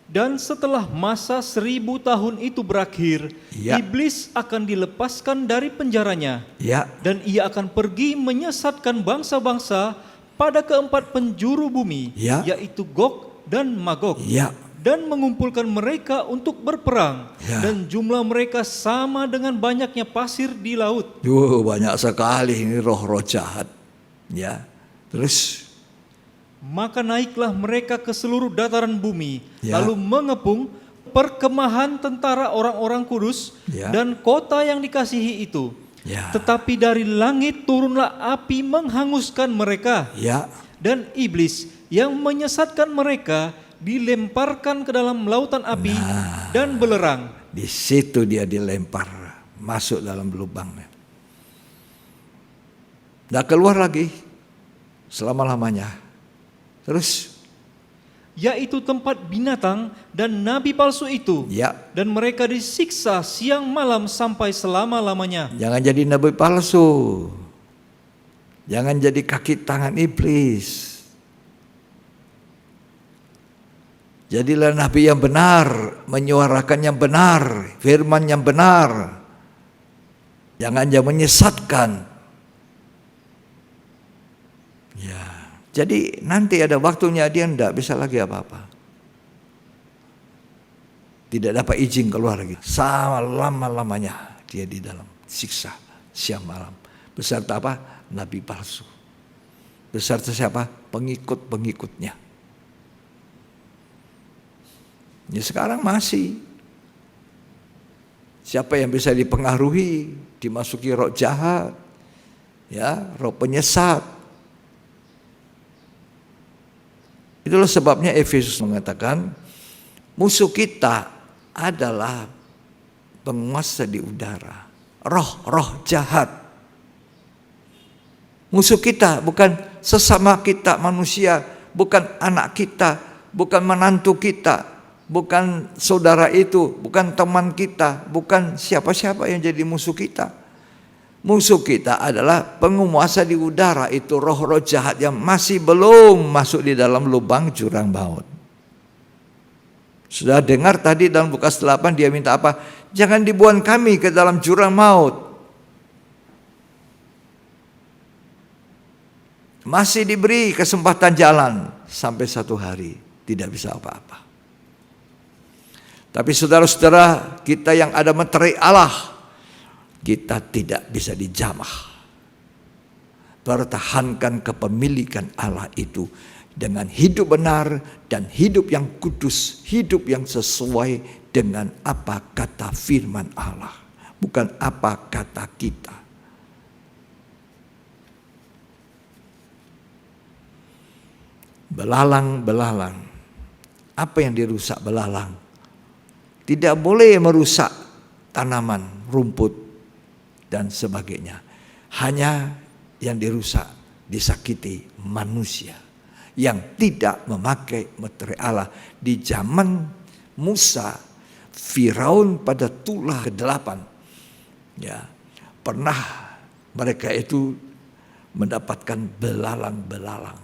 Dan setelah masa 1000 tahun itu berakhir, Ya. iblis akan dilepaskan dari penjaranya, Ya, dan ia akan pergi menyesatkan bangsa-bangsa pada keempat penjuru bumi, Ya. yaitu Gog dan Magog, ya, dan mengumpulkan mereka untuk berperang, Ya. dan jumlah mereka sama dengan banyaknya pasir di laut. banyak sekali ini roh-roh jahat. Ya, terus Maka naiklah mereka ke seluruh dataran bumi, Ya. lalu mengepung perkemahan tentara orang-orang kudus Ya. dan kota yang dikasihi itu. Ya. Tetapi dari langit turunlah api menghanguskan mereka, ya, dan iblis yang menyesatkan mereka dilemparkan ke dalam lautan api dan belerang. di situ dia dilempar masuk dalam lubangnya. Tidak keluar lagi selama-lamanya. Terus, Yaitu tempat binatang dan nabi palsu itu. ya, Dan mereka disiksa siang malam sampai selama-lamanya. jangan jadi nabi palsu. Jangan jadi kaki tangan iblis. Jadilah nabi yang benar, menyuarakan yang benar, firman yang benar. Jangan menyesatkan. Ya. Jadi nanti ada waktunya dia tidak bisa lagi apa-apa. Tidak dapat izin keluar lagi. Sama lama-lamanya dia di dalam siksa siang malam. Beserta apa? Nabi palsu. Beserta siapa? Pengikut-pengikutnya. Ya sekarang masih. Siapa yang bisa dipengaruhi, dimasuki roh jahat, ya, roh penyesat. Itulah sebabnya Efesus mengatakan musuh kita adalah penguasa di udara, roh-roh jahat. Musuh kita bukan sesama kita manusia, bukan anak kita, bukan menantu kita, bukan saudara itu, bukan teman kita, bukan siapa-siapa yang jadi musuh kita. Musuh kita adalah penguasa di udara, itu roh-roh jahat yang masih belum masuk di dalam lubang jurang maut. Sudah dengar tadi dalam Lukas 8 dia minta apa? Jangan dibuang kami ke dalam jurang maut. Masih diberi kesempatan jalan sampai satu hari, tidak bisa apa-apa. Tapi saudara-saudara kita yang ada meterai Allah, kita tidak bisa dijamah. Pertahankan kepemilikan Allah itu dengan hidup benar dan hidup yang kudus, hidup yang sesuai dengan apa kata firman Allah, bukan apa kata kita. Belalang-belalang, apa yang dirusak belalang? Tidak boleh merusak tanaman, rumput, dan sebagainya. Hanya yang dirusak, disakiti manusia yang tidak memakai meterai Allah. Di zaman Musa, Firaun pada tulah ke-8, ya, pernah mereka itu mendapatkan belalang-belalang.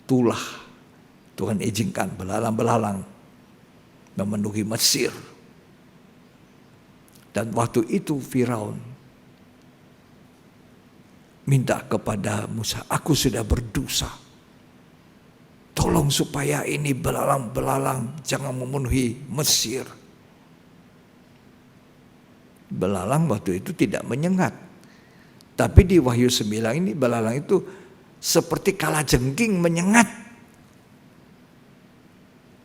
Tulah, Tuhan izinkan belalang-belalang memenuhi Mesir. Dan waktu itu Firaun minta kepada Musa, aku sudah berdosa. Tolong supaya ini belalang-belalang jangan memenuhi Mesir. Belalang waktu itu tidak menyengat. Tapi di Wahyu 9 ini belalang itu seperti kalajengking menyengat.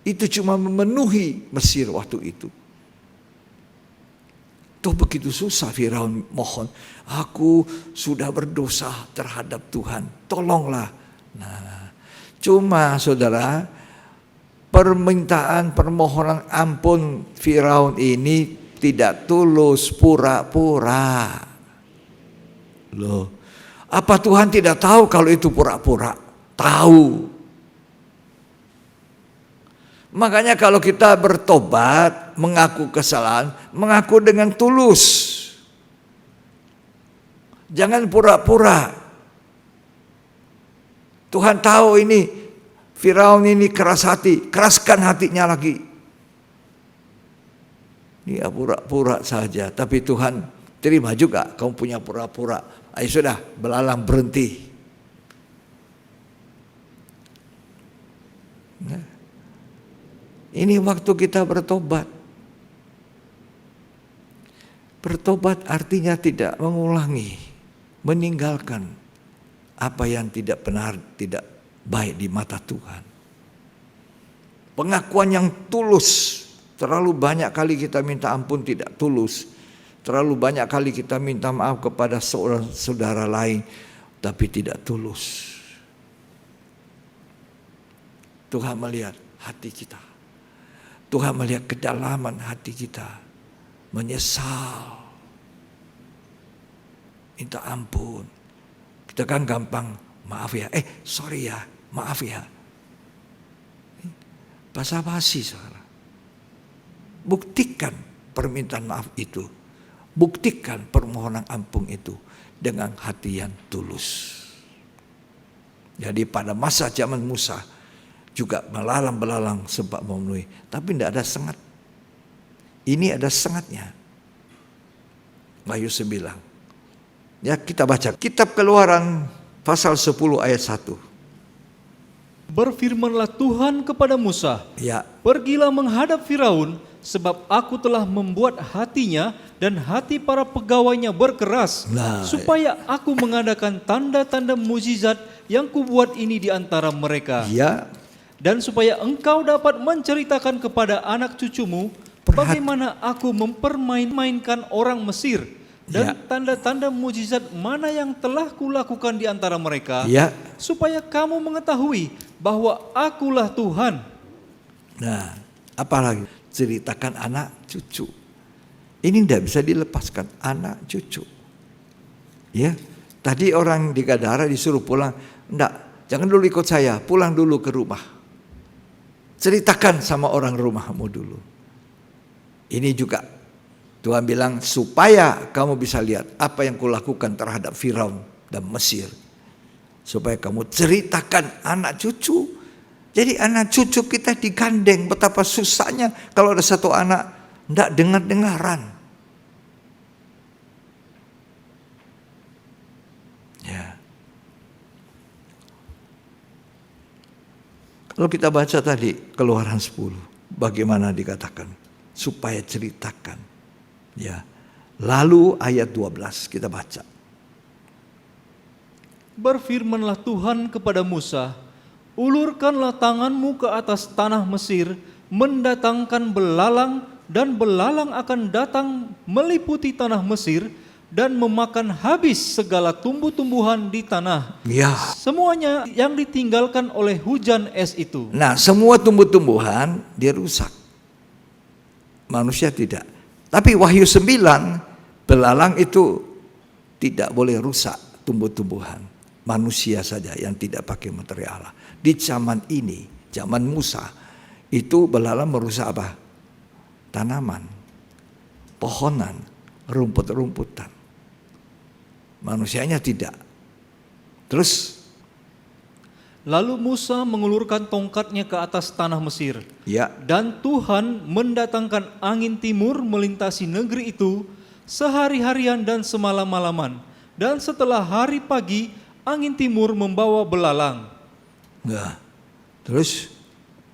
Itu cuma memenuhi Mesir waktu itu. Toh begitu susah Firaun mohon, aku sudah berdosa terhadap Tuhan, tolonglah. Nah, cuma saudara, permohonan ampun Firaun ini tidak tulus, pura-pura. Loh, apa Tuhan tidak tahu kalau itu pura-pura? Tahu. Makanya kalau kita bertobat, mengaku kesalahan, mengaku dengan tulus. Jangan pura-pura. Tuhan tahu ini, Firaun ini keras hati, keraskan hatinya lagi. Dia pura-pura saja, tapi Tuhan terima juga kamu punya pura-pura. Ayo sudah, belalang berhenti. Nah, ini waktu kita bertobat. Bertobat artinya tidak mengulangi, meninggalkan apa yang tidak benar, tidak baik di mata Tuhan. Pengakuan yang tulus. Terlalu banyak kali kita minta ampun tidak tulus. Terlalu banyak kali kita minta maaf kepada seorang saudara lain, tapi tidak tulus. Tuhan melihat hati kita. Tuhan melihat kedalaman hati kita, menyesal, minta ampun. Kita kan gampang, maaf ya, sorry ya, maaf ya. Basa-basi saudara. Buktikan permintaan maaf itu, buktikan permohonan ampun itu dengan hati yang tulus. Jadi pada masa zaman Musa, juga belalang sempat memenuhi, tapi tidak ada sengat. Ini ada sengatnya. Wahyu 9. Ya, kita baca kitab Keluaran pasal 10 ayat 1. Berfirmanlah Tuhan kepada Musa, Ya. pergilah menghadap Firaun, sebab aku telah membuat hatinya dan hati para pegawainya berkeras, Nah, supaya aku mengadakan tanda-tanda mujizat yang kubuat ini di antara mereka. Ya. Dan supaya engkau dapat menceritakan kepada anak cucumu bagaimana aku mempermainkan orang Mesir dan tanda-tanda mujizat mana yang telah kulakukan di antara mereka, Ya. supaya kamu mengetahui bahwa akulah Tuhan. Nah, apalagi ceritakan anak cucu. Ini tidak bisa dilepaskan, anak cucu. Ya, tadi orang di Gadara disuruh pulang, enggak, jangan dulu ikut saya, pulang dulu ke rumah. Ceritakan sama orang rumahmu dulu. Ini juga Tuhan bilang supaya kamu bisa lihat apa yang kulakukan terhadap Firaun dan Mesir. Supaya kamu ceritakan anak cucu. Jadi anak cucu kita digandeng, betapa susahnya kalau ada satu anak tidak dengar-dengaran. Ya. Kalau kita baca tadi Keluaran 10, bagaimana dikatakan? Supaya ceritakan. Ya. Lalu ayat 12 kita baca. Berfirmanlah Tuhan kepada Musa, ulurkanlah tanganmu ke atas tanah Mesir, mendatangkan belalang, dan belalang akan datang meliputi tanah Mesir, dan memakan habis segala tumbuh-tumbuhan di tanah. Ya. Semuanya yang ditinggalkan oleh hujan es itu. Nah, semua tumbuh-tumbuhan dia rusak. Manusia tidak. Tapi Wahyu 9, belalang itu tidak boleh rusak tumbuh-tumbuhan. Manusia saja yang tidak pakai materi Allah. Di zaman ini, zaman Musa, itu belalang merusak apa? Tanaman, pohonan, rumput-rumputan. Manusianya tidak. Terus Lalu Musa mengulurkan tongkatnya ke atas tanah Mesir. ya, Dan Tuhan mendatangkan angin timur melintasi negeri itu sehari-harian dan semalam-malaman. Dan setelah hari pagi, angin timur membawa belalang. enggak. Terus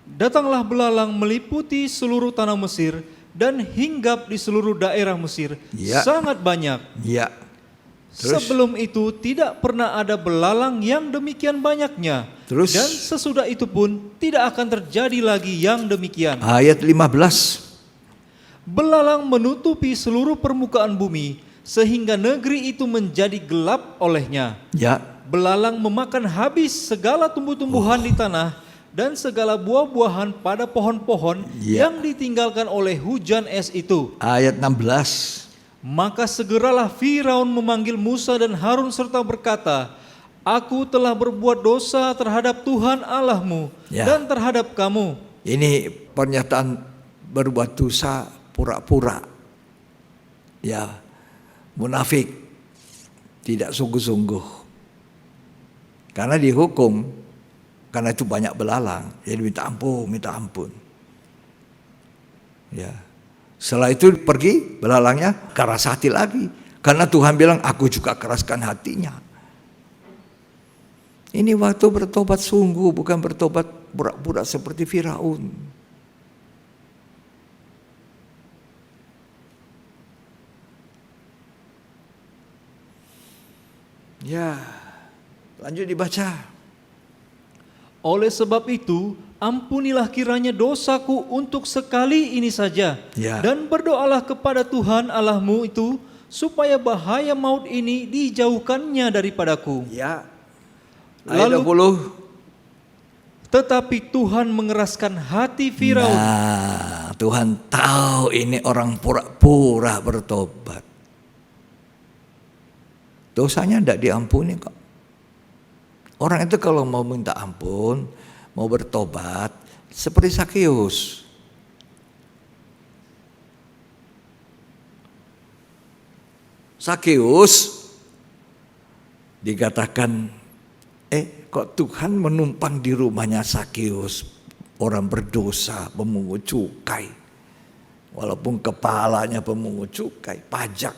Datanglah belalang meliputi seluruh tanah Mesir, dan hinggap di seluruh daerah Mesir Ya. sangat banyak. Ya. Terus? Sebelum itu tidak pernah ada belalang yang demikian banyaknya. Terus? Dan sesudah itu pun tidak akan terjadi lagi yang demikian. Ayat 15. Belalang menutupi seluruh permukaan bumi sehingga negeri itu menjadi gelap olehnya. Ya. Belalang memakan habis segala tumbuh-tumbuhan di tanah dan segala buah-buahan pada pohon-pohon Ya. yang ditinggalkan oleh hujan es itu. Ayat 16. Maka segeralah Firaun memanggil Musa dan Harun serta berkata, Aku telah berbuat dosa terhadap Tuhan Allahmu Ya. dan terhadap kamu. Ini pernyataan berbuat dosa pura-pura. Ya, munafik. Tidak sungguh-sungguh. Karena dihukum, karena itu banyak belalang. Jadi minta ampun. Ya. Setelah itu pergi belalangnya keras hati lagi. Karena Tuhan bilang, aku juga keraskan hatinya. Ini waktu bertobat sungguh, bukan bertobat pura-pura seperti Firaun. Ya, lanjut dibaca. Oleh sebab itu, ampunilah kiranya dosaku untuk sekali ini saja. Ya. Dan berdoalah kepada Tuhan Allahmu itu, supaya bahaya maut ini dijauhkannya daripadaku. Ya. Ayat Lalu- 20. Tetapi Tuhan mengeraskan hati Firaun. Nah, Tuhan tahu ini orang pura-pura bertobat. Dosanya tidak diampuni kok. Orang itu kalau mau minta ampun, mau bertobat, seperti Sakeus. Sakeus dikatakan, kok Tuhan menumpang di rumahnya Sakeus, orang berdosa, pemungut cukai. Walaupun kepalanya pemungut cukai, pajak.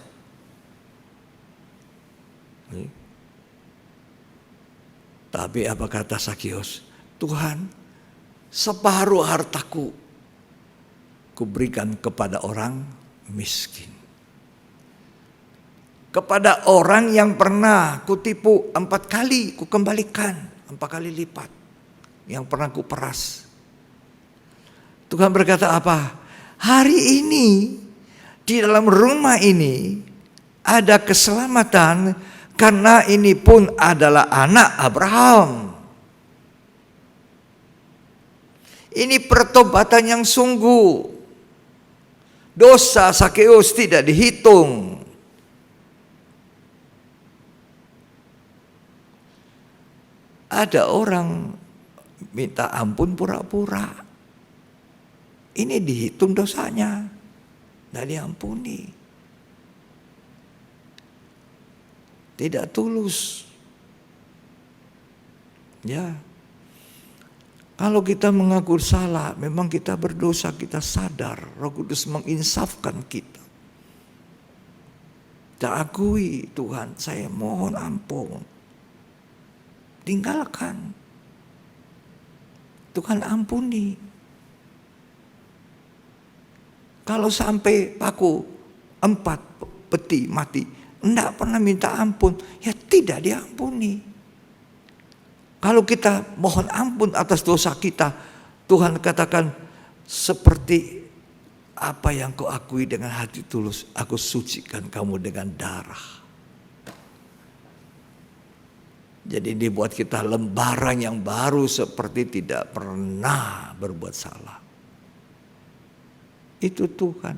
Tapi apa kata Sakeus? Tuhan, separuh hartaku kuberikan kepada orang miskin. Kepada orang yang pernah kutipu 4 kali, kukembalikan 4 kali lipat. Yang pernah kuperas. Tuhan berkata apa? Hari ini di dalam rumah ini ada keselamatan karena ini pun adalah anak Abraham. Ini pertobatan yang sungguh. Dosa Sakeus tidak dihitung. Ada orang minta ampun pura-pura. Ini dihitung dosanya. Tidak diampuni. Tidak tulus. Ya. Kalau kita mengaku salah, memang kita berdosa, kita sadar. Roh Kudus menginsafkan kita. Kita akui, Tuhan, saya mohon ampun. Tinggalkan. Tuhan ampuni. Kalau sampai paku 4 peti mati, enggak pernah minta ampun, ya tidak diampuni. Kalau kita mohon ampun atas dosa kita, Tuhan katakan seperti apa yang kau akui dengan hati tulus, aku sucikan kamu dengan darah. Jadi dibuat kita lembaran yang baru seperti tidak pernah berbuat salah. Itu Tuhan.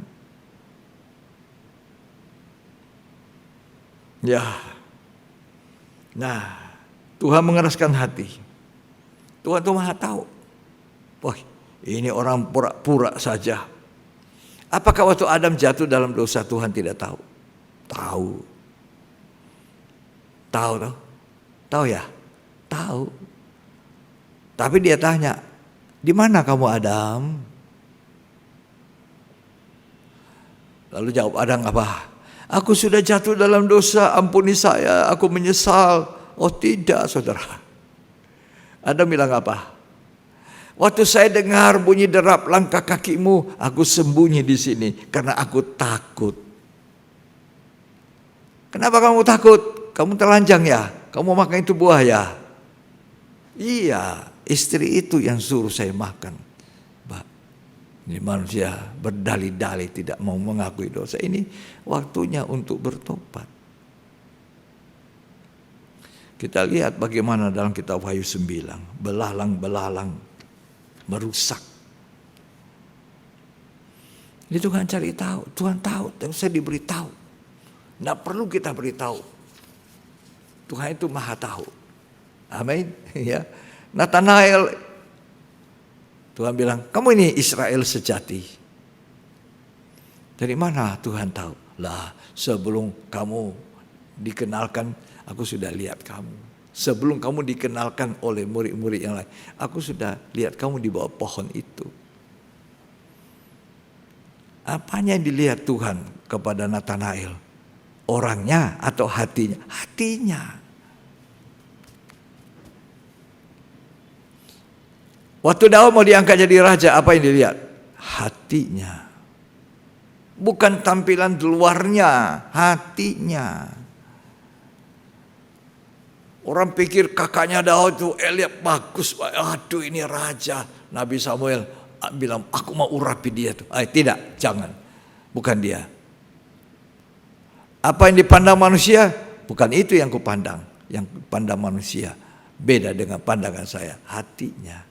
Ya. Nah, Tuhan mengeraskan hati. Tuhan itu Maha tahu. Wah, ini orang pura-pura saja. Apakah waktu Adam jatuh dalam dosa Tuhan tidak tahu? Tahu. Tahu toh? Tahu ya? Tahu. Tapi dia tanya, di mana kamu Adam? Lalu jawab Adam apa? Aku sudah jatuh dalam dosa, ampuni saya, aku menyesal. Oh tidak saudara. Adam bilang apa? Waktu saya dengar bunyi derap langkah kakimu, aku sembunyi di sini karena aku takut. Kenapa kamu takut? Kamu telanjang ya? Kamu makan itu buah ya? Iya, istri itu yang suruh saya makan. Mbak, ini manusia berdalih-dalih tidak mau mengakui dosa. Ini waktunya untuk bertobat. Kita lihat bagaimana dalam kitab Wahyu 9, belalang-belalang merusak. Ini Tuhan cari tahu, Tuhan tahu, saya diberitahu. Tidak perlu kita beritahu. Tuhan itu maha tahu. Amin. Ya. Nathanael, Tuhan bilang, kamu ini Israel sejati. Dari mana Tuhan tahu? Lah, sebelum kamu dikenalkan, aku sudah lihat kamu. Sebelum kamu dikenalkan oleh murid-murid yang lain, aku sudah lihat kamu di bawah pohon itu. Apanya yang dilihat Tuhan kepada Nathanael? Orangnya atau hatinya? Hatinya. Waktu Daud mau diangkat jadi raja, apa yang dilihat? Hatinya. Bukan tampilan luarnya, hatinya. Orang pikir kakaknya Daud itu Eliab bagus, aduh ini raja. Nabi Samuel bilang, aku mau urapi dia tuh. Tidak, jangan. Bukan dia. Apa yang dipandang manusia? Bukan itu yang kupandang. Yang kupandang manusia beda dengan pandangan saya. Hatinya.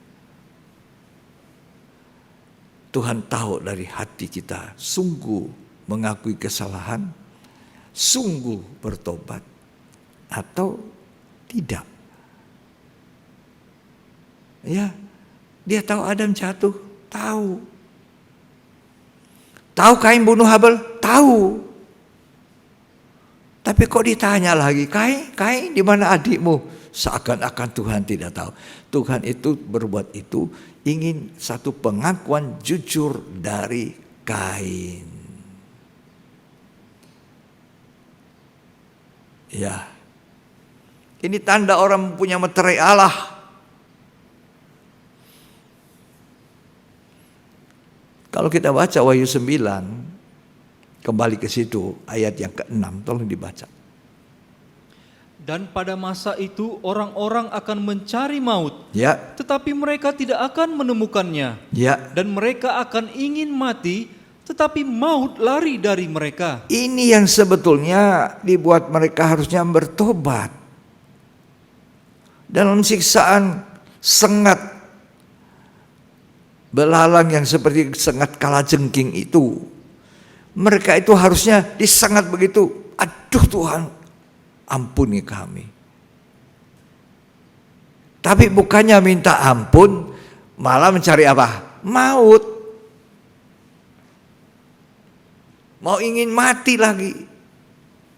Tuhan tahu dari hati kita. Sungguh mengakui kesalahan. Sungguh bertobat. Atau tidak. Ya, dia tahu Adam jatuh, tahu. Tahu Kain bunuh Habel, tahu. Tapi kok ditanya lagi, Kain di mana adikmu? Seakan-akan Tuhan tidak tahu. Tuhan itu berbuat itu ingin satu pengakuan jujur dari Kain. Ya. Ini tanda orang punya meterai Allah. Kalau kita baca Wahyu 9, kembali ke situ ayat yang ke-6, tolong dibaca. Dan pada masa itu orang-orang akan mencari maut, Ya. tetapi mereka tidak akan menemukannya. Ya. Dan mereka akan ingin mati, tetapi maut lari dari mereka. Ini yang sebetulnya dibuat mereka harusnya bertobat. Dalam siksaan sengat belalang yang seperti sengat kalajengking itu, mereka itu harusnya disengat begitu. Aduh Tuhan, ampuni kami. Tapi bukannya minta ampun, malah mencari apa? Maut. Mau ingin mati lagi.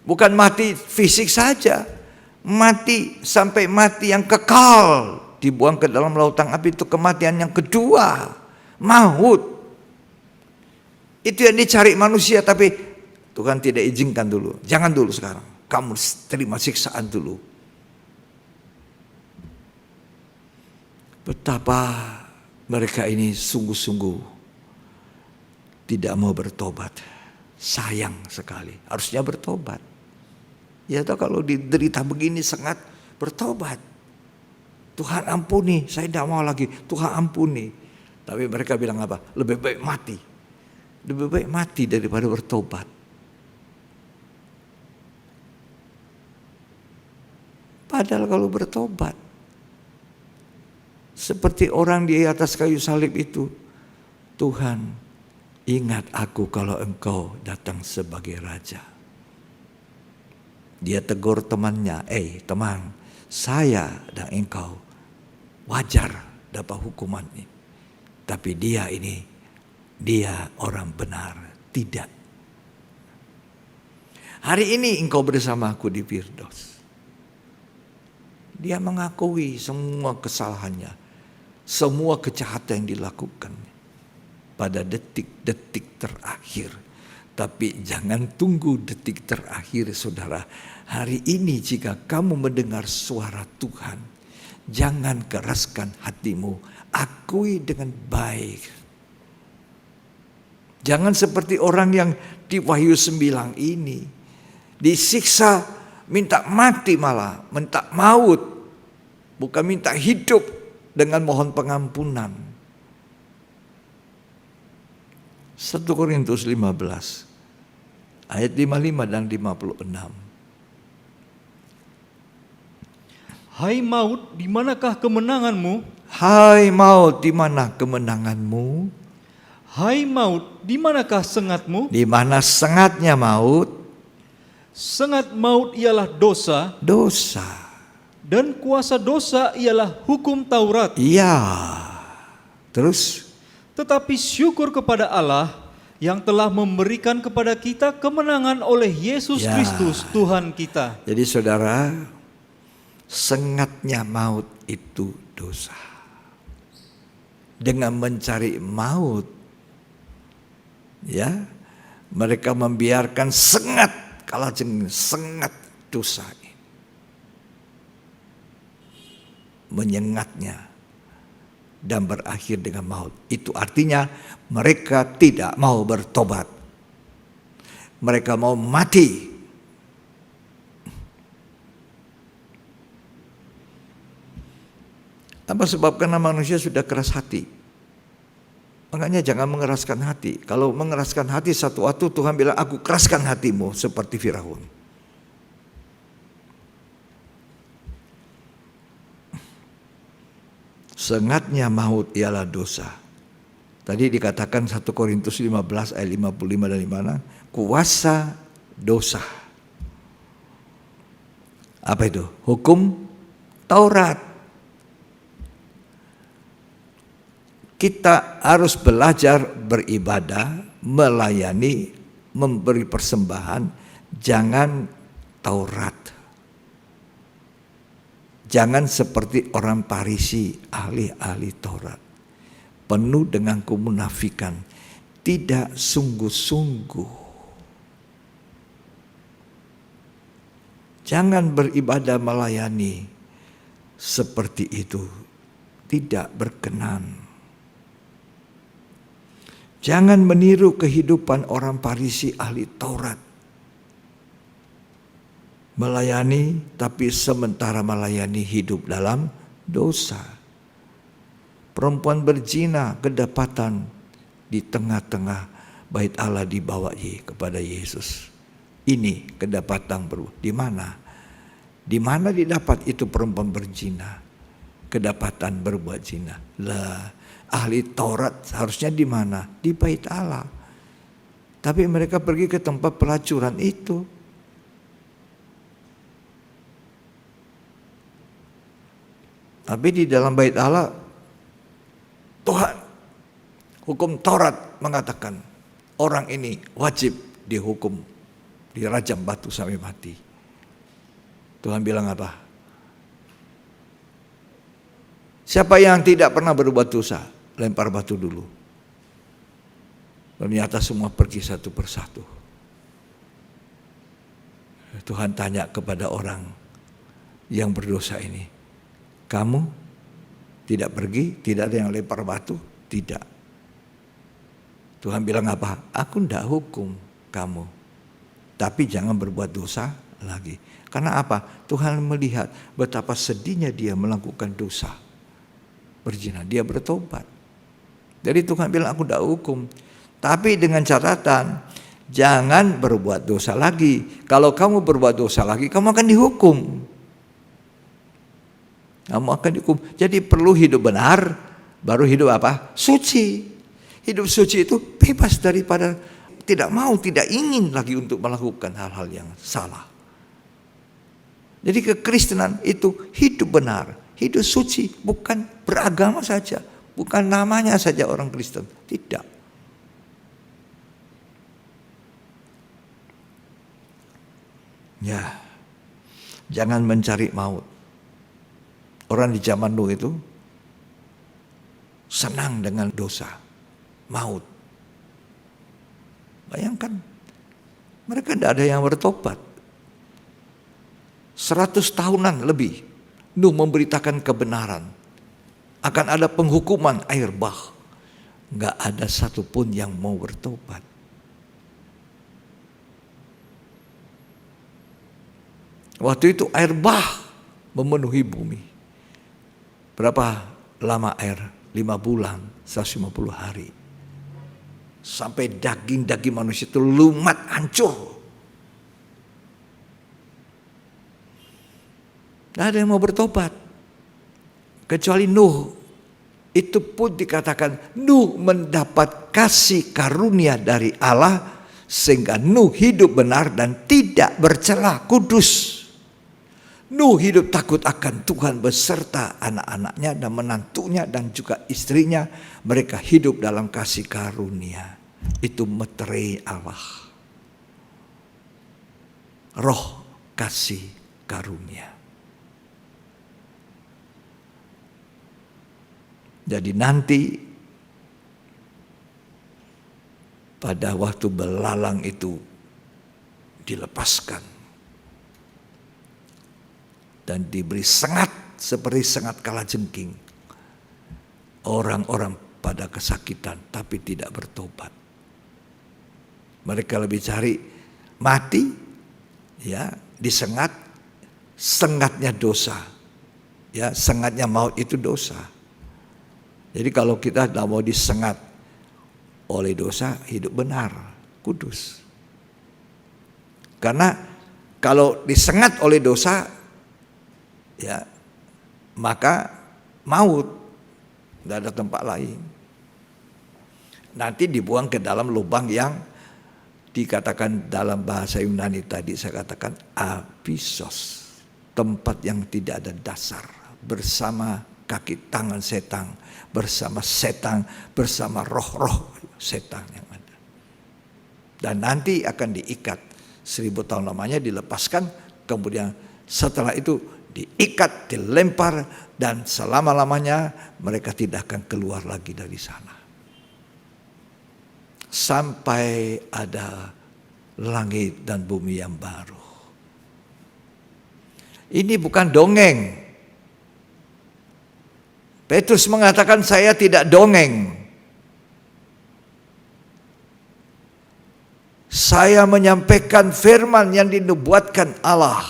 Bukan mati fisik saja. Mati sampai mati yang kekal, dibuang ke dalam lautan api, itu kematian yang kedua, maut. Itu yang dicari manusia, tapi Tuhan tidak izinkan dulu. Jangan dulu sekarang, kamu terima siksaan dulu. Betapa mereka ini sungguh-sungguh tidak mau bertobat. Sayang sekali, harusnya bertobat. Ya toh, kalau diderita begini sengat, bertobat. Tuhan ampuni, saya tidak mau lagi. Tuhan ampuni. Tapi mereka bilang apa? Lebih baik mati. Lebih baik mati daripada bertobat. Padahal kalau bertobat, seperti orang di atas kayu salib itu, Tuhan, ingat aku kalau engkau datang sebagai raja. Dia tegur temannya, teman, saya dan engkau wajar dapat hukuman ini. Tapi dia orang benar, tidak. Hari ini engkau bersama aku di Firdaus. Dia mengakui semua kesalahannya, semua kejahatan yang dilakukan pada detik-detik terakhir. Tapi jangan tunggu detik terakhir, saudara. Hari ini jika kamu mendengar suara Tuhan, jangan keraskan hatimu akui dengan baik. Jangan seperti orang yang di Wahyu 9 ini. Disiksa, minta mati malah, minta maut. Bukan minta hidup dengan mohon pengampunan. 1 Korintus 15 ayat 55 dan 56. Hai maut, di manakah kemenanganmu? Hai maut, di mana kemenanganmu? Hai maut, di manakah sengatmu? Di mana sengatnya maut? Sengat maut ialah dosa, Dosa. dan kuasa dosa ialah hukum Taurat. Iya. Terus Tetapi syukur kepada Allah yang telah memberikan kepada kita kemenangan oleh Yesus Ya. Kristus Tuhan kita. jadi saudara, sengatnya maut itu dosa. Dengan mencari maut, ya, mereka membiarkan sengat, sengat dosa ini menyengatnya dan berakhir dengan maut. Itu artinya mereka tidak mau bertobat. Mereka mau mati. Apa sebab? Karena manusia sudah keras hati. Makanya jangan mengeraskan hati. Kalau mengeraskan hati satu waktu Tuhan bilang, aku keraskan hatimu seperti Firaun. Sengatnya maut ialah dosa. Tadi dikatakan 1 Korintus 15 ayat 55 dan mana? Kuasa dosa. Apa itu? Hukum Taurat. Kita harus belajar beribadah, melayani, memberi persembahan, jangan Taurat. Jangan seperti orang Farisi, ahli-ahli Taurat. Penuh dengan kemunafikan, tidak sungguh-sungguh. Jangan beribadah melayani seperti itu, tidak berkenan. Jangan meniru kehidupan orang Farisi ahli Taurat. Melayani, tapi sementara melayani hidup dalam dosa. Perempuan berzina kedapatan di tengah-tengah bait Allah dibawa kepada Yesus. Ini kedapatan di mana? Di mana didapat itu perempuan berzina? Kedapatan berbuat zina. Lah, ahli Taurat harusnya di mana? Di bait Allah. Tapi mereka pergi ke tempat pelacuran itu. Tapi di dalam bait Allah, Tuhan, hukum Taurat mengatakan orang ini wajib dihukum, dirajam batu sampai mati. Tuhan bilang apa? Siapa yang tidak pernah berbuat dosa, lempar batu dulu. Ternyata semua pergi satu persatu. Tuhan tanya kepada orang yang berdosa ini, kamu tidak pergi, tidak ada yang lempar batu? Tidak. Tuhan bilang apa? Aku tidak hukum kamu, tapi jangan berbuat dosa lagi. Karena apa? Tuhan melihat betapa sedihnya dia melakukan dosa, berzina. Dia bertobat. Jadi Tuhan bilang, aku tidak hukum, tapi dengan catatan jangan berbuat dosa lagi. Kalau kamu berbuat dosa lagi, kamu akan dihukum. Kamu akan dihukum. Jadi perlu hidup benar, baru hidup apa? Suci. Hidup suci itu bebas daripada tidak mau, tidak ingin lagi untuk melakukan hal-hal yang salah. Jadi kekristenan itu hidup benar, hidup suci, bukan beragama saja, bukan namanya saja orang Kristen, tidak. Ya, jangan mencari maut. Orang di zaman dulu itu senang dengan dosa, maut. Bayangkan, mereka tidak ada yang bertobat. 100 tahunan lebih Nuh memberitakan kebenaran. akan ada penghukuman air bah. Nggak ada satupun yang mau bertobat. Waktu itu air bah memenuhi bumi. Berapa lama air? 5 bulan, 150 hari. Sampai daging-daging manusia itu lumat, hancur. Tidak ada yang mau bertobat. Kecuali Nuh. Itu pun dikatakan Nuh mendapat kasih karunia dari Allah. Sehingga Nuh hidup benar dan tidak bercela, kudus. Nuh hidup takut akan Tuhan beserta anak-anaknya dan menantunya dan juga istrinya. Mereka hidup dalam kasih karunia. Itu meterai Allah. Roh kasih karunia. Jadi nanti pada waktu belalang itu dilepaskan dan diberi sengat seperti sengat kalajengking, orang-orang pada kesakitan tapi tidak bertobat. Mereka lebih cari mati, ya, disengat, sengatnya dosa, ya, sengatnya maut itu dosa. Jadi kalau kita tidak mau disengat oleh dosa, hidup benar, kudus. Karena kalau disengat oleh dosa, ya, maka maut, tidak ada tempat lain. Nanti dibuang ke dalam lubang yang dikatakan dalam bahasa Yunani tadi, saya katakan abyssos, tempat yang tidak ada dasar, bersama kaki tangan setan, bersama setan, bersama roh-roh setan yang ada. Dan nanti akan diikat 1000 tahun lamanya, dilepaskan, kemudian setelah itu diikat, dilempar, dan selama-lamanya mereka tidak akan keluar lagi dari sana. Sampai ada langit dan bumi yang baru. Ini bukan dongeng. Petrus mengatakan, saya tidak dongeng. Saya menyampaikan firman yang dinubuatkan Allah.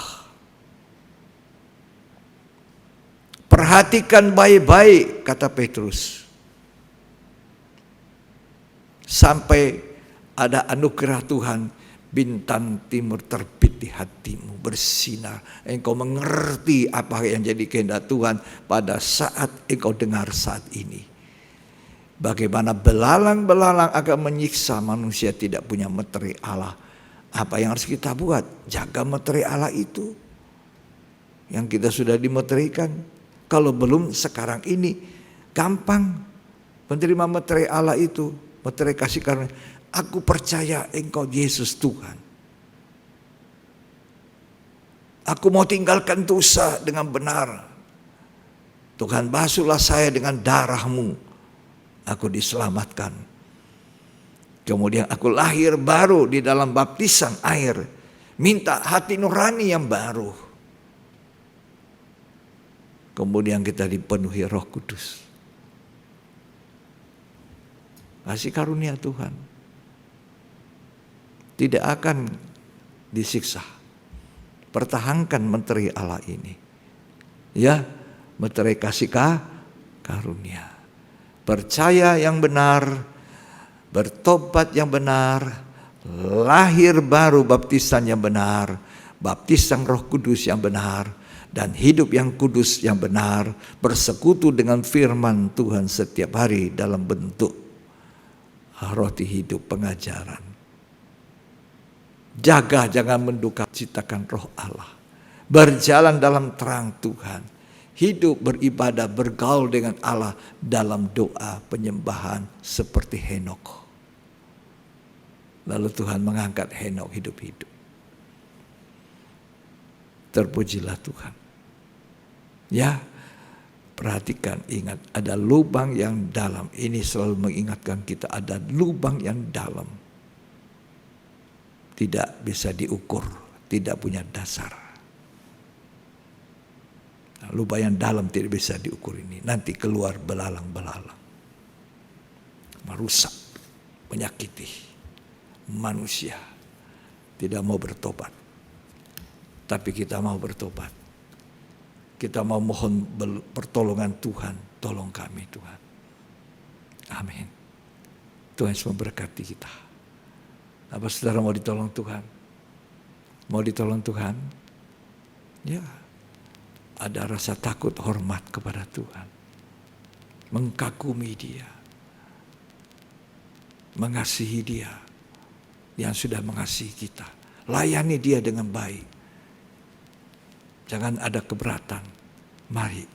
Perhatikan baik-baik, kata Petrus. Sampai ada anugerah Tuhan, bintang timur terbit di hatimu, bersinar. Engkau mengerti apa yang jadi kehendak Tuhan pada saat engkau dengar saat ini. Bagaimana belalang-belalang akan menyiksa manusia tidak punya meterai Allah. Apa yang harus kita buat? Jaga meterai Allah itu. Yang kita sudah dimeteraikan. Kalau belum sekarang ini gampang menerima meterai Allah itu. Meterai kasih karunia. Aku percaya engkau Yesus Tuhan. Aku mau tinggalkan dosa dengan benar. Tuhan, basuhlah saya dengan darah-Mu. Aku diselamatkan. Kemudian aku lahir baru di dalam baptisan air. Minta hati nurani yang baru. Kemudian kita dipenuhi Roh Kudus. Kasih karunia Tuhan tidak akan disiksa. Pertahankan meterai Allah ini. Ya, meterai kasih karunia. Percaya yang benar, bertobat yang benar, lahir baru baptisan yang benar, baptisan Roh Kudus yang benar, dan hidup yang kudus yang benar, bersekutu dengan firman Tuhan setiap hari dalam bentuk roti hidup, pengajaran. Jaga jangan menduka citakan Roh Allah. Berjalan dalam terang Tuhan. Hidup beribadah, bergaul dengan Allah dalam doa penyembahan seperti Henok. Lalu Tuhan mengangkat Henok hidup-hidup. Terpujilah Tuhan. Ya, perhatikan, ingat ada lubang yang dalam. Ini selalu mengingatkan kita, ada lubang yang dalam. Tidak bisa diukur, tidak punya dasar. Lubang yang dalam tidak bisa diukur ini. Nanti keluar belalang-belalang. Merusak, menyakiti manusia. Tidak mau bertobat. Tapi kita mau bertobat. Kita mau mohon pertolongan Tuhan. Tolong kami Tuhan. Amin. Tuhan Yesus memberkati kita. Apa saudara mau ditolong Tuhan? Mau ditolong Tuhan? Ya. Ada rasa takut hormat kepada Tuhan. Mengkagumi Dia. Mengasihi Dia. Yang sudah mengasihi kita. Layani Dia dengan baik. Jangan ada keberatan. Mari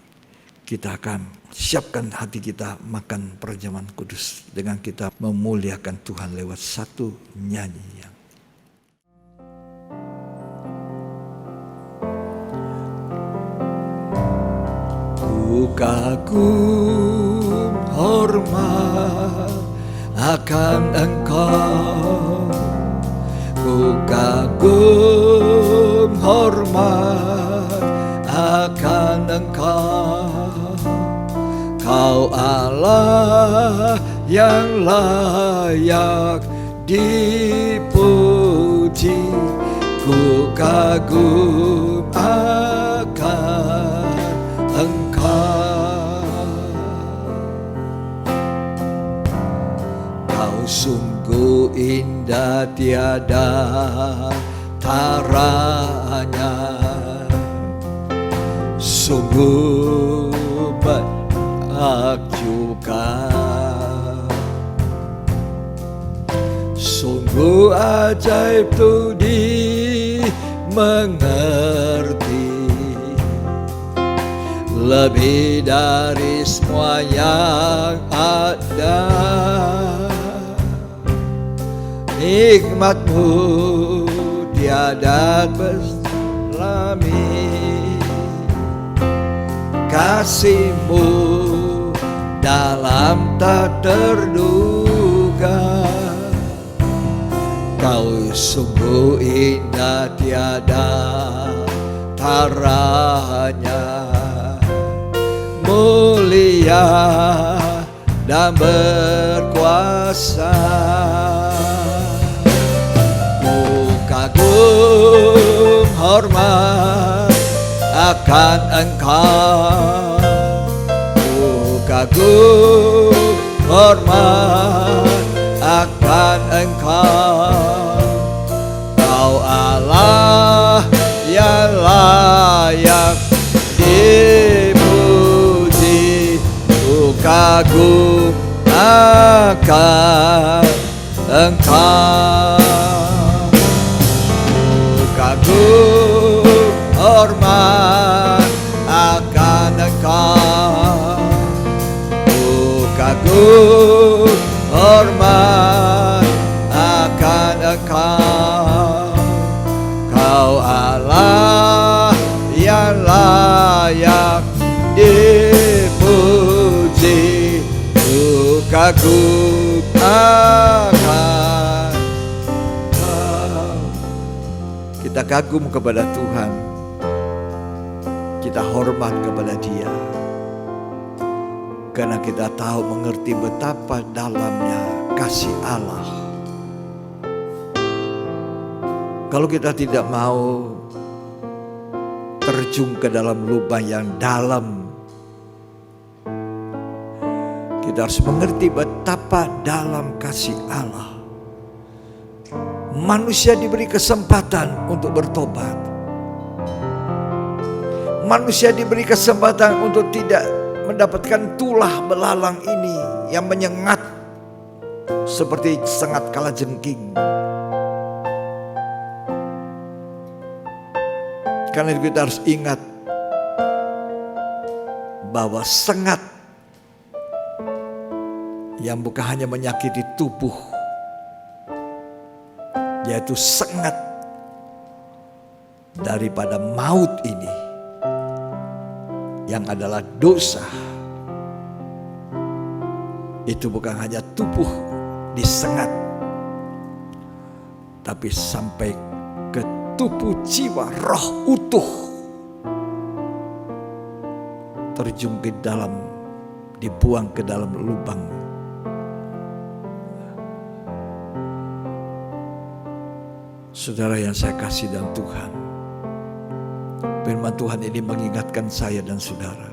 kita akan siapkan hati kita makan perjamuan kudus. Dengan kita memuliakan Tuhan lewat satu nyanyian. Ku kagum hormat akan Engkau. Ku kagum hormat akan Engkau. Kau Allah yang layak dipuji. Ku kagum akan Engkau. Kau sungguh indah tiada taranya. Sungguh menakjubkan. Sungguh ajaib tuh dimengerti. Lebih dari semua yang ada. Nikmat-Mu tiada berlami. Kasih-Mu dalam tak terduga. Kau sungguh indah tiada taranya. Mulia dan berkuasa. Ku kagum hormat akan Engkau. Ku kagum hormat akan Engkau. Kau Allah yang layak dipuji. Ku kagum akan Engkau. Ku kagum hormat akan Engkau. Ku kagum hormat akan Engkau. Kau Allah yang layak dipuji. Ku kagum akan Engkau. Kita kagum kepada Tuhan. Kita hormat kepada Dia. Karena kita tahu mengerti betapa dalamnya kasih Allah. Kalau kita tidak mau terjun ke dalam lubang yang dalam, kita harus mengerti betapa dalam kasih Allah. Manusia diberi kesempatan untuk bertobat. Manusia diberi kesempatan untuk tidak mendapatkan tulah belalang ini yang menyengat seperti sengat kalajengking. Karena itu kita harus ingat bahwa sengat yang bukan hanya menyakiti tubuh, yaitu sengat daripada maut ini, yang adalah dosa. Itu bukan hanya tubuh disengat, tapi sampai ke tubuh, jiwa, roh utuh. terjun ke dalam, dibuang ke dalam lubang. Saudara yang saya kasih dalam Tuhan, firman Tuhan ini mengingatkan saya dan saudara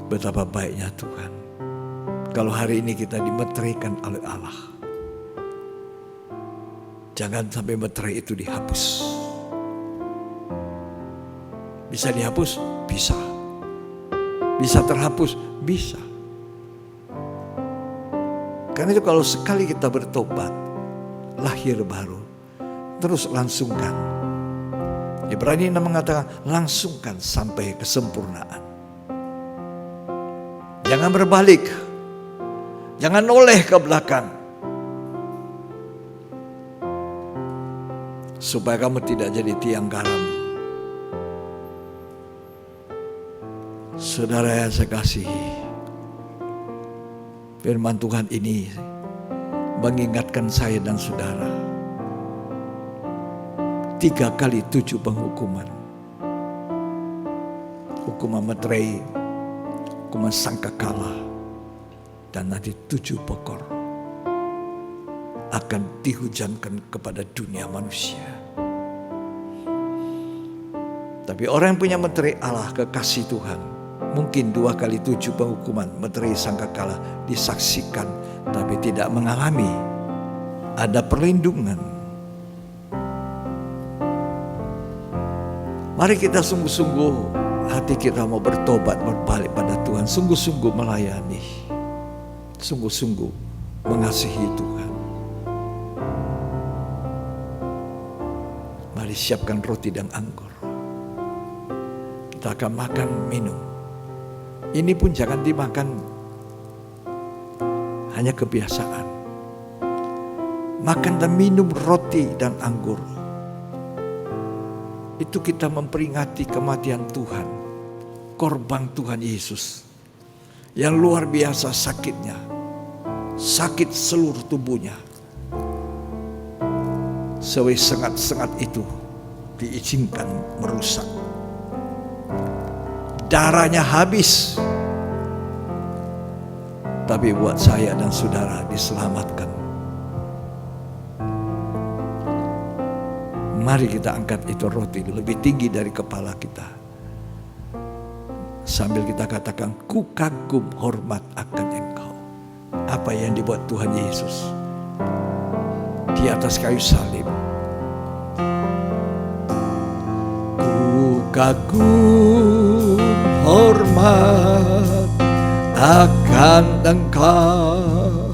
betapa baiknya Tuhan. Kalau hari ini kita dimeteraikan oleh Allah, jangan sampai meterai itu dihapus. Bisa dihapus? Bisa. Bisa terhapus? Bisa. Karena itu kalau sekali kita bertobat, lahir baru, terus langsungkan. Ibrani 6 mengatakan langsungkan sampai kesempurnaan. Jangan berbalik. Jangan noleh ke belakang. Supaya kamu tidak jadi tiang garam. Saudara yang saya kasihi, firman Tuhan ini mengingatkan saya dan saudara 3 kali 7 penghukuman. Hukuman meterai, hukuman sangkakala, dan nanti 7 pokor akan dihujankan kepada dunia manusia. Tapi orang yang punya meterai Allah, kekasih Tuhan, mungkin 2 kali 7 penghukuman meterai sangkakala disaksikan, tapi tidak mengalami ada perlindungan. Mari kita sungguh-sungguh hati kita mau bertobat, berbalik pada Tuhan, sungguh-sungguh melayani, sungguh-sungguh mengasihi Tuhan. Mari siapkan roti dan anggur. Kita akan makan, minum. Ini pun jangan dimakan hanya kebiasaan. Makan dan minum roti dan anggur. Itu kita memperingati kematian Tuhan, korban Tuhan Yesus yang luar biasa sakitnya, sakit seluruh tubuhnya. Sesengat-sengat itu diizinkan merusak. Darahnya habis, tapi buat saya dan saudara diselamatkan. Mari kita angkat itu roti lebih tinggi dari kepala kita, sambil kita katakan, ku kagum hormat akan Engkau. Apa yang dibuat Tuhan Yesus di atas kayu salib. Ku kagum hormat akan Engkau.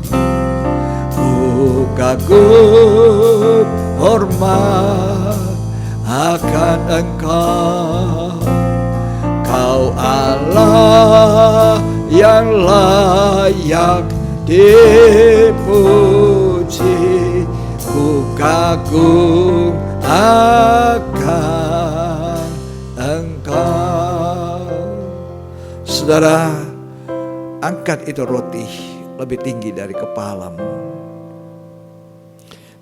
Ku kagum hormat akan Engkau. Kau Allah yang layak dipuji. Ku kagum akan Engkau. Saudara, angkat itu roti lebih tinggi dari kepalamu.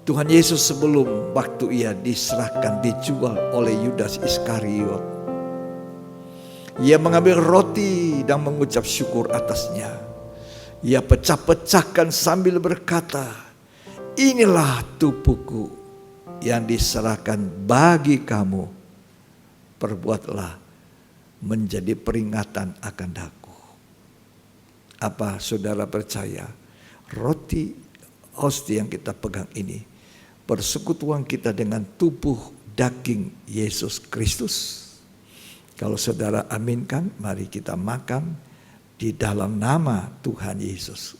Tuhan Yesus sebelum waktu ia diserahkan, dijual oleh Yudas Iskariot, ia mengambil roti dan mengucap syukur atasnya. Ia pecah-pecahkan sambil berkata, inilah tubuhku yang diserahkan bagi kamu. Perbuatlah menjadi peringatan akan aku. Apa saudara percaya? Roti hostia yang kita pegang ini persekutuan kita dengan tubuh daging Yesus Kristus. Kalau saudara aminkan, mari kita makan di dalam nama Tuhan Yesus.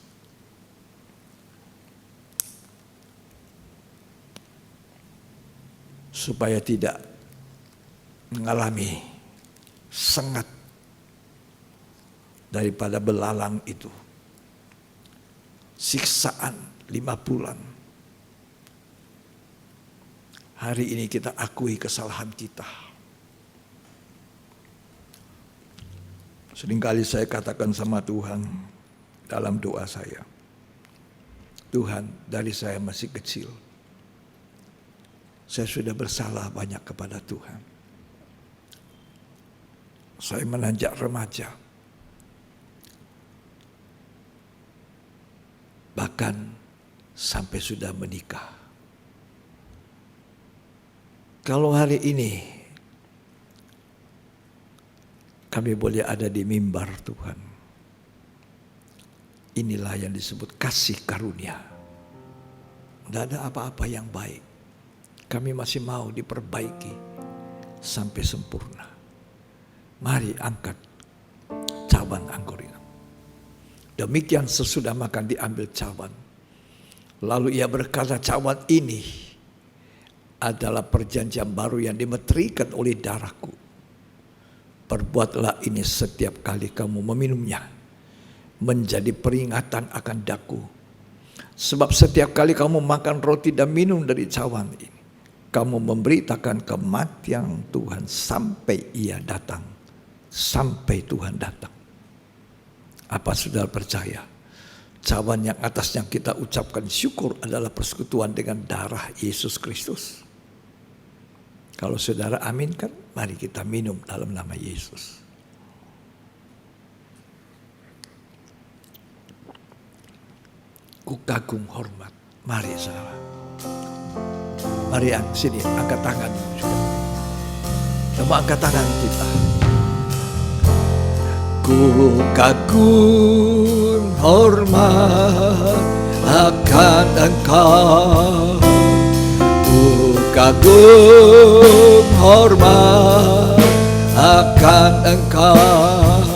Supaya tidak mengalami sengat daripada belalang itu. Siksaan 5 bulan. Hari ini kita akui kesalahan kita. Seringkali saya katakan sama Tuhan dalam doa saya, Tuhan, dari saya masih kecil, saya sudah bersalah banyak kepada Tuhan. saya menanjak remaja. Bahkan sampai sudah menikah. Kalau hari ini kami boleh ada di mimbar Tuhan, inilah yang disebut kasih karunia. Tidak ada apa-apa yang baik. Kami masih mau diperbaiki sampai sempurna. Mari angkat cawan anggur ini. Demikian sesudah makan diambil cawan. Lalu ia berkata, cawan ini adalah perjanjian baru yang dimeterikan oleh darahku. Perbuatlah ini setiap kali kamu meminumnya, menjadi peringatan akan daku. Sebab setiap kali kamu makan roti dan minum dari cawan ini, kamu memberitakan kematian Tuhan sampai ia datang. Sampai Tuhan datang. Apa saudara percaya? Cawan yang atasnya kita ucapkan syukur adalah persekutuan dengan darah Yesus Kristus. Kalau saudara aminkan, mari kita minum dalam nama Yesus. Ku kagum hormat. Mari saudara. Mari sini angkat tangan. Semua angkat tangan kita. Ku kagum hormat akan Engkau. Ku kagum hormat akan Engkau.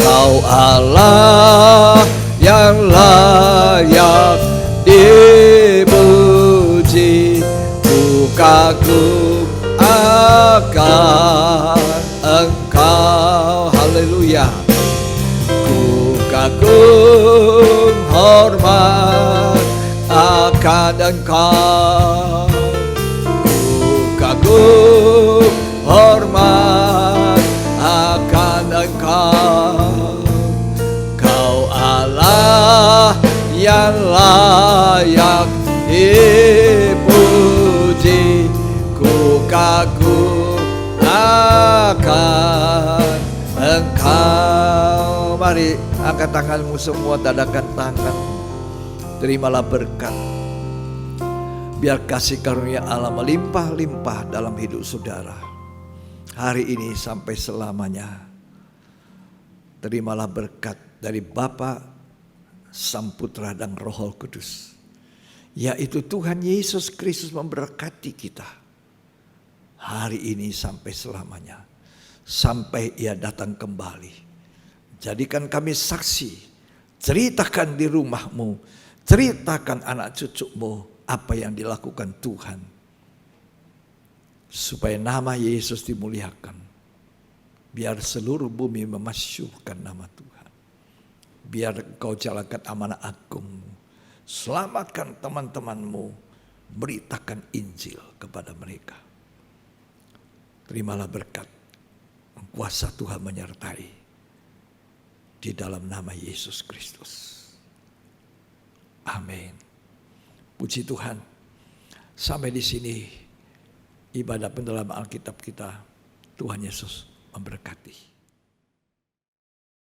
Kau Allah yang layak dipuji. Ku kagum akan Engkau. Haleluya. Ku kagum hormat akan Engkau. Ku kagum hormat akan Engkau. Kau Allah yang layak dipuji. Ku kagum akan Engkau. Mari angkat tanganmu semua, dadakan tangan. Terimalah berkat. Biar kasih karunia Allah melimpah-limpah dalam hidup saudara. Hari ini sampai selamanya. Terimalah berkat dari Bapa, Sang Putra dan Roh Kudus. Yaitu Tuhan Yesus Kristus memberkati kita. Hari ini sampai selamanya. Sampai ia datang kembali. Jadikan kami saksi. Ceritakan di rumahmu. Ceritakan anak cucumu apa yang dilakukan Tuhan. Supaya nama Yesus dimuliakan. Biar seluruh bumi memasyurkan nama Tuhan. Biar engkau jalankan amanah agungmu. Selamatkan teman-temanmu. Beritakan Injil kepada mereka. Terimalah berkat. Kuasa Tuhan menyertai di dalam nama Yesus Kristus. Amin. Puji Tuhan. Sampai di sini ibadah pendalaman Alkitab kita. Tuhan Yesus memberkati.